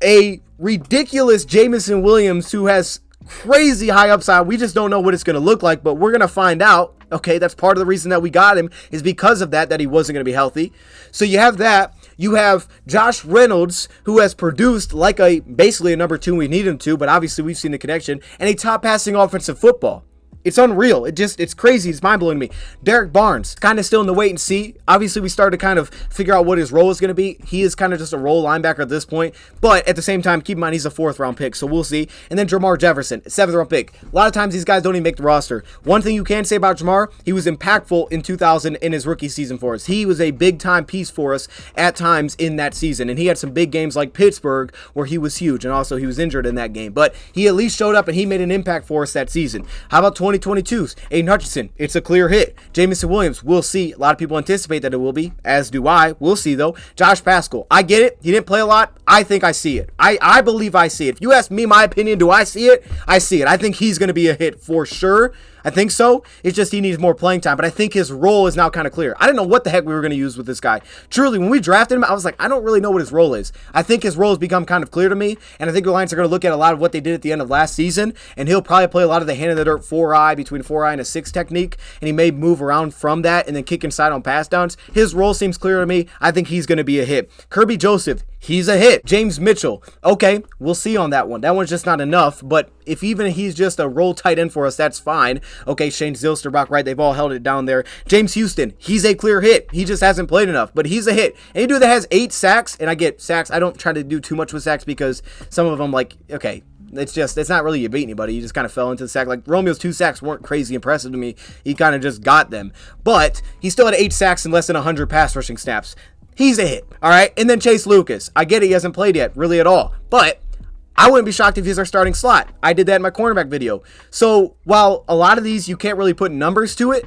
A ridiculous Jameson Williams who has crazy high upside. We just don't know what it's going to look like, but we're going to find out. Okay, that's part of the reason that we got him is because of that he wasn't going to be healthy. So you have that. You have Josh Reynolds, who has produced like basically a number 2 we need him to, but obviously we've seen the connection, and a top passing offensive football. It's unreal. It's crazy. It's mind-blowing to me. Derek Barnes, kind of still in the wait and see. Obviously, we started to kind of figure out what his role is going to be. He is kind of just a role linebacker at this point. But at the same time, keep in mind, he's a 4th-round pick, so we'll see. And then Jamar Jefferson, 7th-round pick. A lot of times, these guys don't even make the roster. One thing you can say about Jamar, he was impactful in 2000 in his rookie season for us. He was a big-time piece for us at times in that season. And he had some big games like Pittsburgh, where he was huge. And also, he was injured in that game. But he at least showed up, and he made an impact for us that season. How about 2022's Aiden Hutchinson? It's a clear hit. Jameson Williams, we'll see. A lot of people anticipate that it will be, as do I. We'll see, though. Josh Pascal, I get it. He didn't play a lot. I think I see it. I believe I see it. If you ask me my opinion, do I see it? I see it. I think he's going to be a hit for sure. I think so. It's just he needs more playing time, but I think his role is now kind of clear. I didn't know what the heck we were going to use with this guy. Truly, when we drafted him, I was like, I don't really know what his role is. I think his role has become kind of clear to me, and I think the Lions are going to look at a lot of what they did at the end of last season, and he'll probably play a lot of the hand in the dirt 4-eye, between 4-eye and a 6 technique, and he may move around from that and then kick inside on pass downs. His role seems clear to me. I think he's going to be a hit. Kirby Joseph, he's a hit. James Mitchell, okay, we'll see on that one. That one's just not enough, but if even he's just a role tight end for us, that's fine. Okay, Shane Zilsterbach, right, they've all held it down there. James Houston, he's a clear hit. He just hasn't played enough, but he's a hit. Any dude that has 8 sacks, and I get sacks, I don't try to do too much with sacks because some of them, like, okay, it's not really you beat anybody. You just kind of fell into the sack. Like, Romeo's 2 sacks weren't crazy impressive to me. He kind of just got them. But he still had 8 sacks and less than 100 pass rushing snaps. He's a hit, all right? And then Chase Lucas. I get it, he hasn't played yet, really at all. But I wouldn't be shocked if he's our starting slot. I did that in my cornerback video. So while a lot of these you can't really put numbers to it,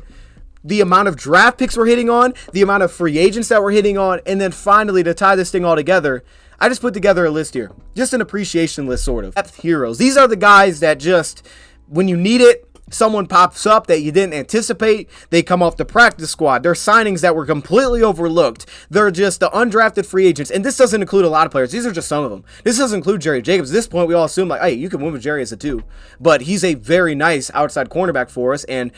the amount of draft picks we're hitting on, the amount of free agents that we're hitting on, and then finally to tie this thing all together, I just put together a list here. Just an appreciation list, sort of. Depth heroes. These are the guys that just, when you need it, someone pops up that you didn't anticipate. They come off the practice squad. They're signings that were completely overlooked. They're just the undrafted free agents. And this doesn't include a lot of players. These are just some of them. This doesn't include Jerry Jacobs. At this point, we all assume, like, hey, you can win with Jerry as a 2. But he's a very nice outside cornerback for us. And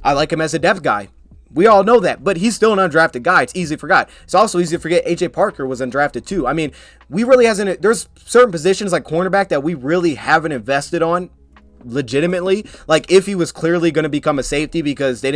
I like him as a depth guy. We all know that, but he's still an undrafted guy. It's easy to forget. It's also easy to forget AJ Parker was undrafted too. I mean, we really hasn't, there's certain positions like cornerback that we really haven't invested on legitimately. Like, if he was clearly going to become a safety, because they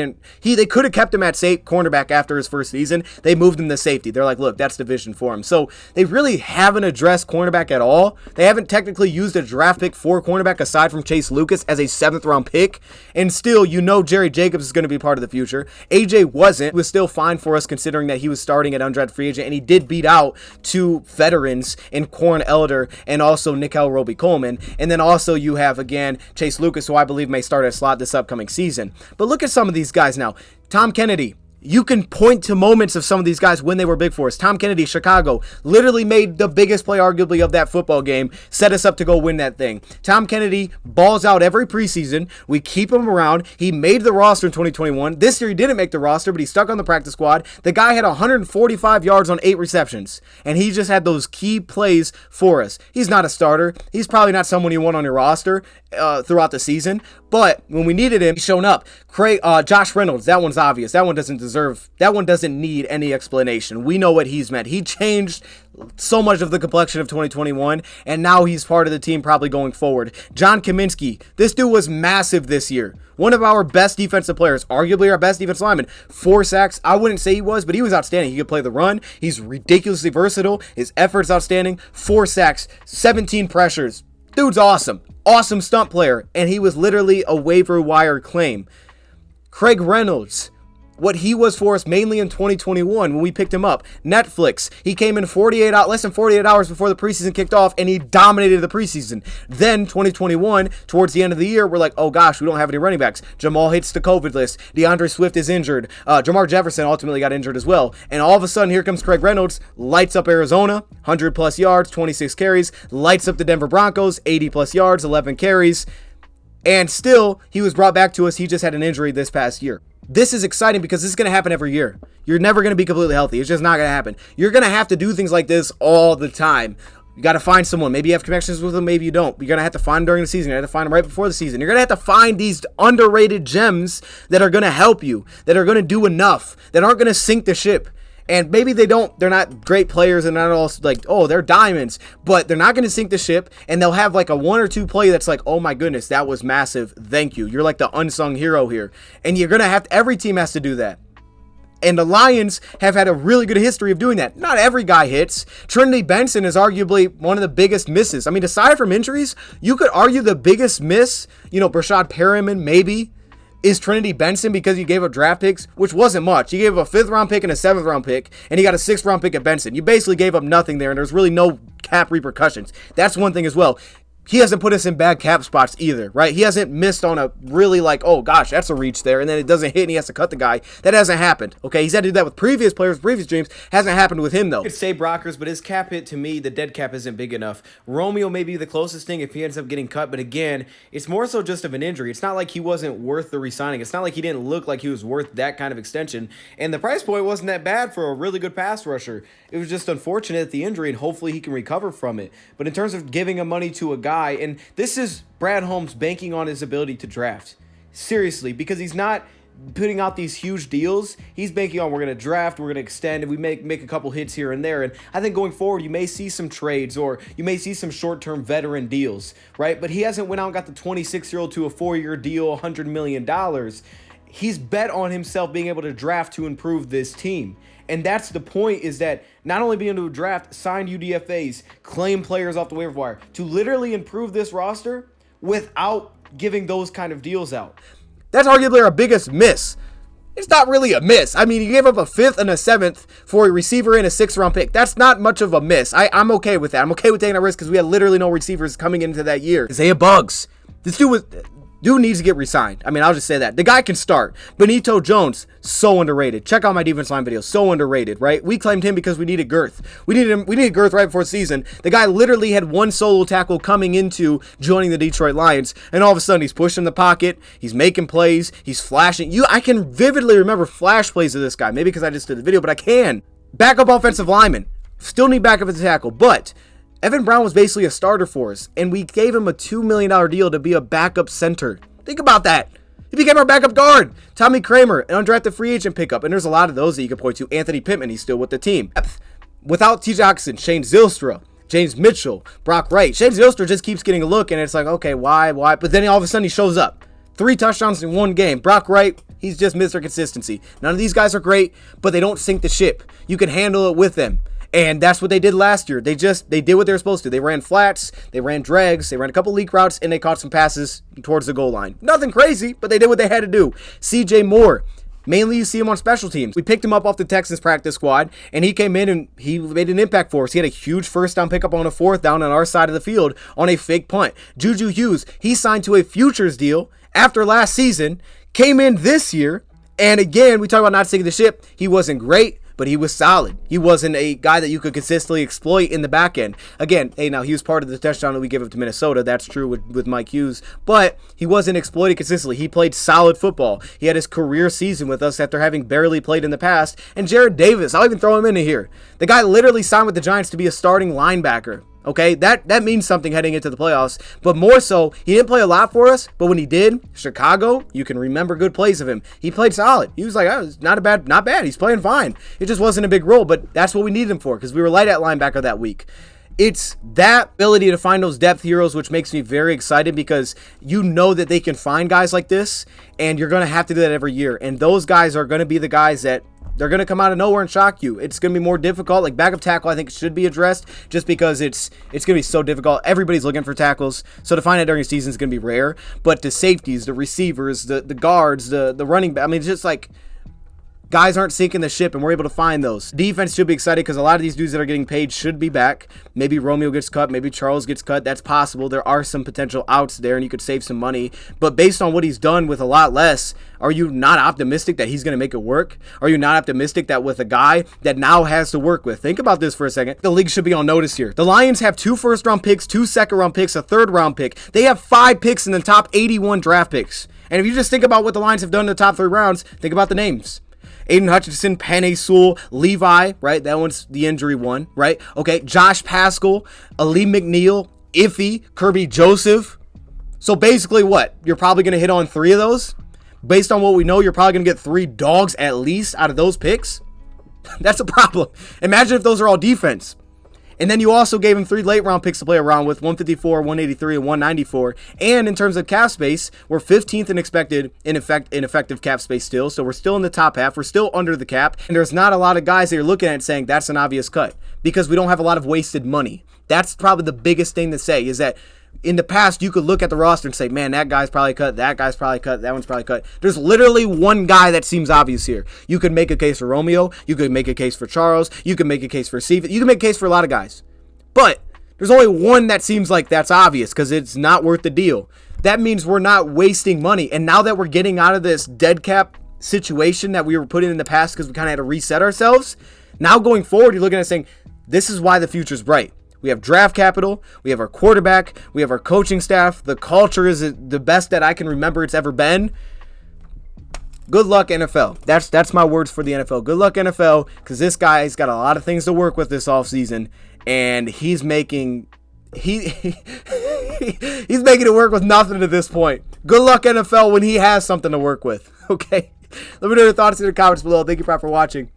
could have kept him at cornerback after his first season. They moved him to safety. They're like, look, that's division for him. So they really haven't addressed cornerback at all. They haven't technically used a draft pick for cornerback aside from Chase Lucas as a 7th round pick. And still, Jerry Jacobs is going to be part of the future. AJ wasn't. It was still fine for us considering that he was starting at undrafted free agent, and he did beat out 2 veterans in Corn Elder and also Nickel Roby-Coleman. And then also you have, again, Chase Lucas, who I believe may start at slot this upcoming season. But look at some of these guys now. Tom Kennedy. You can point to moments of some of these guys when they were big for us. Tom Kennedy, Chicago, literally made the biggest play arguably of that football game, set us up to go win that thing. Tom Kennedy balls out every preseason. We keep him around. He made the roster in 2021. This year he didn't make the roster, but he stuck on the practice squad. The guy had 145 yards on 8 receptions, and he just had those key plays for us. He's not a starter. He's probably not someone you want on your roster throughout the season, but when we needed him, he's shown up. Josh Reynolds, that one's obvious. That one doesn't need any explanation. We know what he's meant. He changed so much of the complexion of 2021, and now he's part of the team probably going forward. John Kaminsky, this dude was massive this year. One of our best defensive players, arguably our best defensive lineman. 4 sacks, I wouldn't say he was, but he was outstanding. He could play the run. He's ridiculously versatile. His effort's outstanding. 4 sacks, 17 pressures. Dude's awesome. Awesome stunt player, and he was literally a waiver wire claim. Craig Reynolds, what he was for us mainly in 2021 when we picked him up. Netflix, he came in less than 48 hours before the preseason kicked off, and he dominated the preseason. Then 2021, towards the end of the year, we're like, oh gosh, we don't have any running backs. Jamal hits the COVID list. DeAndre Swift is injured. Jamar Jefferson ultimately got injured as well. And all of a sudden, here comes Craig Reynolds, lights up Arizona, 100 plus yards, 26 carries, lights up the Denver Broncos, 80 plus yards, 11 carries. And still, he was brought back to us. He just had an injury this past year. This is exciting because this is going to happen every year. You're never going to be completely healthy. It's just not going to happen. You're going to have to do things like this all the time. You got to find someone. Maybe you have connections with them, maybe you don't. You're going to have to find them during the season. You're going to have to find them right before the season. You're going to have to find these underrated gems that are going to help you, that are going to do enough, that aren't going to sink the ship. And maybe they're not great players and not all like, oh, they're diamonds, but they're not going to sink the ship, and they'll have like a 1 or 2 play that's like, oh my goodness, that was massive. Thank you. You're like the unsung hero here. And you're going to every team has to do that. And the Lions have had a really good history of doing that. Not every guy hits. Trinity Benson is arguably one of the biggest misses. I mean, aside from injuries, you could argue the biggest miss, Brashad Perriman maybe, is Trinity Benson, because he gave up draft picks, which wasn't much. He gave up a 5th round pick and a 7th round pick, and he got a 6th round pick at Benson. You basically gave up nothing there, and there's really no cap repercussions. That's one thing as well. He hasn't put us in bad cap spots either, right? He hasn't missed on a really like, oh gosh, that's a reach there, and then it doesn't hit and he has to cut the guy. That hasn't happened, okay? He's had to do that with previous players, previous dreams. Hasn't happened with him, though. You could say Brockers, but his cap hit, to me, the dead cap isn't big enough. Romeo may be the closest thing if he ends up getting cut, but again, it's more so just of an injury. It's not like he wasn't worth the re-signing. It's not like he didn't look like he was worth that kind of extension, and the price point wasn't that bad for a really good pass rusher. It was just unfortunate at the injury, and hopefully he can recover from it. But in terms of giving him money to a guy, and this is Brad Holmes banking on his ability to draft. Seriously, because he's not putting out these huge deals. He's banking on we're going to draft, we're going to extend, and we make a couple hits here and there. And I think going forward, you may see some trades or you may see some short-term veteran deals, right? But he hasn't went out and got the 26-year-old to a 4-year deal, $100 million. He's bet on himself being able to draft to improve this team. And that's the point, is that not only being able to draft, sign UDFAs, claim players off the waiver wire, to literally improve this roster without giving those kind of deals out. That's arguably our biggest miss. It's not really a miss. I mean, you gave up a 5th and a 7th for a receiver and a 6th-round pick. That's not much of a miss. I'm okay with that. I'm okay with taking a risk because we had literally no receivers coming into that year. Isaiah Buggs. This dude needs to get re-signed. I mean, I'll just say that. The guy can start. Benito Jones, so underrated. Check out my defense line video. So underrated, right? We claimed him because we needed girth. We needed girth right before the season. The guy literally had one solo tackle coming into joining the Detroit Lions, and all of a sudden he's pushing the pocket, he's making plays, he's flashing. I can vividly remember flash plays of this guy. Maybe because I just did the video, but I can. Backup offensive lineman. Still need backup at the tackle, but Evan Brown was basically a starter for us, and we gave him a $2 million deal to be a backup center. Think about that. He became our backup guard. Tommy Kramer, an undrafted free agent pickup, and there's a lot of those that you can point to. Anthony Pittman, he's still with the team. Without T. Jackson, Shane Zylstra, James Mitchell, Brock Wright. Shane Zylstra just keeps getting a look, and it's like, okay, why? But then all of a sudden he shows up. 3 touchdowns in 1 game. Brock Wright, he's just Mr. Consistency. None of these guys are great, but they don't sink the ship. You can handle it with them. And that's what they did last year. They did what they were supposed to. They ran flats, they ran drags, they ran a couple leak routes, and they caught some passes towards the goal line. Nothing crazy, but they did what they had to do. CJ Moore, mainly you see him on special teams. We picked him up off the Texans practice squad, and he came in and he made an impact for us. He had a huge first down pickup on a 4th down on our side of the field on a fake punt. Juju Hughes, he signed to a futures deal after last season, came in this year, and again, we talk about not sinking the ship. He wasn't great, but he was solid. He wasn't a guy that you could consistently exploit in the back end. Again, now he was part of the touchdown that we gave up to Minnesota. That's true with Mike Hughes, but he wasn't exploited consistently. He played solid football. He had his career season with us after having barely played in the past. And Jared Davis, I'll even throw him into here. The guy literally signed with the Giants to be a starting linebacker. Okay, that means something heading into the playoffs, but more so, he didn't play a lot for us, but when he did, Chicago, you can remember good plays of him. He played solid. He was like, oh, it's not bad. He's playing fine. It just wasn't a big role, but that's what we needed him for because we were light at linebacker that week. It's that ability to find those depth heroes which makes me very excited because you know that they can find guys like this, and you're going to have to do that every year, and those guys are going to be the guys that they're going to come out of nowhere and shock you. It's going to be more difficult. Like backup tackle, I think should be addressed just because it's going to be so difficult. Everybody's looking for tackles. So to find it during the season is going to be rare. But the safeties, the receivers, the guards, the running back, I mean, it's just like guys aren't sinking the ship, and we're able to find those. Defense should be excited because a lot of these dudes that are getting paid should be back. Maybe Romeo gets cut. Maybe Charles gets cut. That's possible. There are some potential outs there, and you could save some money. But based on what he's done with a lot less, are you not optimistic that he's going to make it work? Are you not optimistic that with a guy that now has to work with? Think about this for a second. The league should be on notice here. The Lions have 2 first-round picks, 2 second-round picks, a third-round pick. They have 5 picks in the top 81 draft picks. And if you just think about what the Lions have done in the top 3 rounds, think about the names. Aiden Hutchinson, Penei Sewell, Levi, right? That one's the injury one, right? Okay, Josh Pascal, Ali McNeil, Iffy, Kirby Joseph. So basically what? You're probably going to hit on 3 of those? Based on what we know, you're probably going to get 3 dogs at least out of those picks? That's a problem. Imagine if those are all defense. And then you also gave him 3 late round picks to play around with, 154, 183, and 194. And in terms of cap space, we're 15th in effective cap space still. So we're still in the top half. We're still under the cap. And there's not a lot of guys that you're looking at saying that's an obvious cut because we don't have a lot of wasted money. That's probably the biggest thing to say is that in the past, you could look at the roster and say, man, that guy's probably cut, that guy's probably cut, that one's probably cut. There's literally one guy that seems obvious here. You could make a case for Romeo. You could make a case for Charles. You could make a case for Steve. You can make a case for a lot of guys. But there's only one that seems like that's obvious because it's not worth the deal. That means we're not wasting money. And now that we're getting out of this dead cap situation that we were put in the past because we kind of had to reset ourselves, now going forward, you're looking at saying, this is why the future's bright. We have draft capital, we have our quarterback, we have our coaching staff, the culture is the best that I can remember it's ever been. Good luck, NFL. That's my words for the NFL. Good luck, NFL, because this guy's got a lot of things to work with this offseason, and he's making it work with nothing at this point. Good luck, NFL, when he has something to work with, okay? Let me know your thoughts in the comments below. Thank you for watching.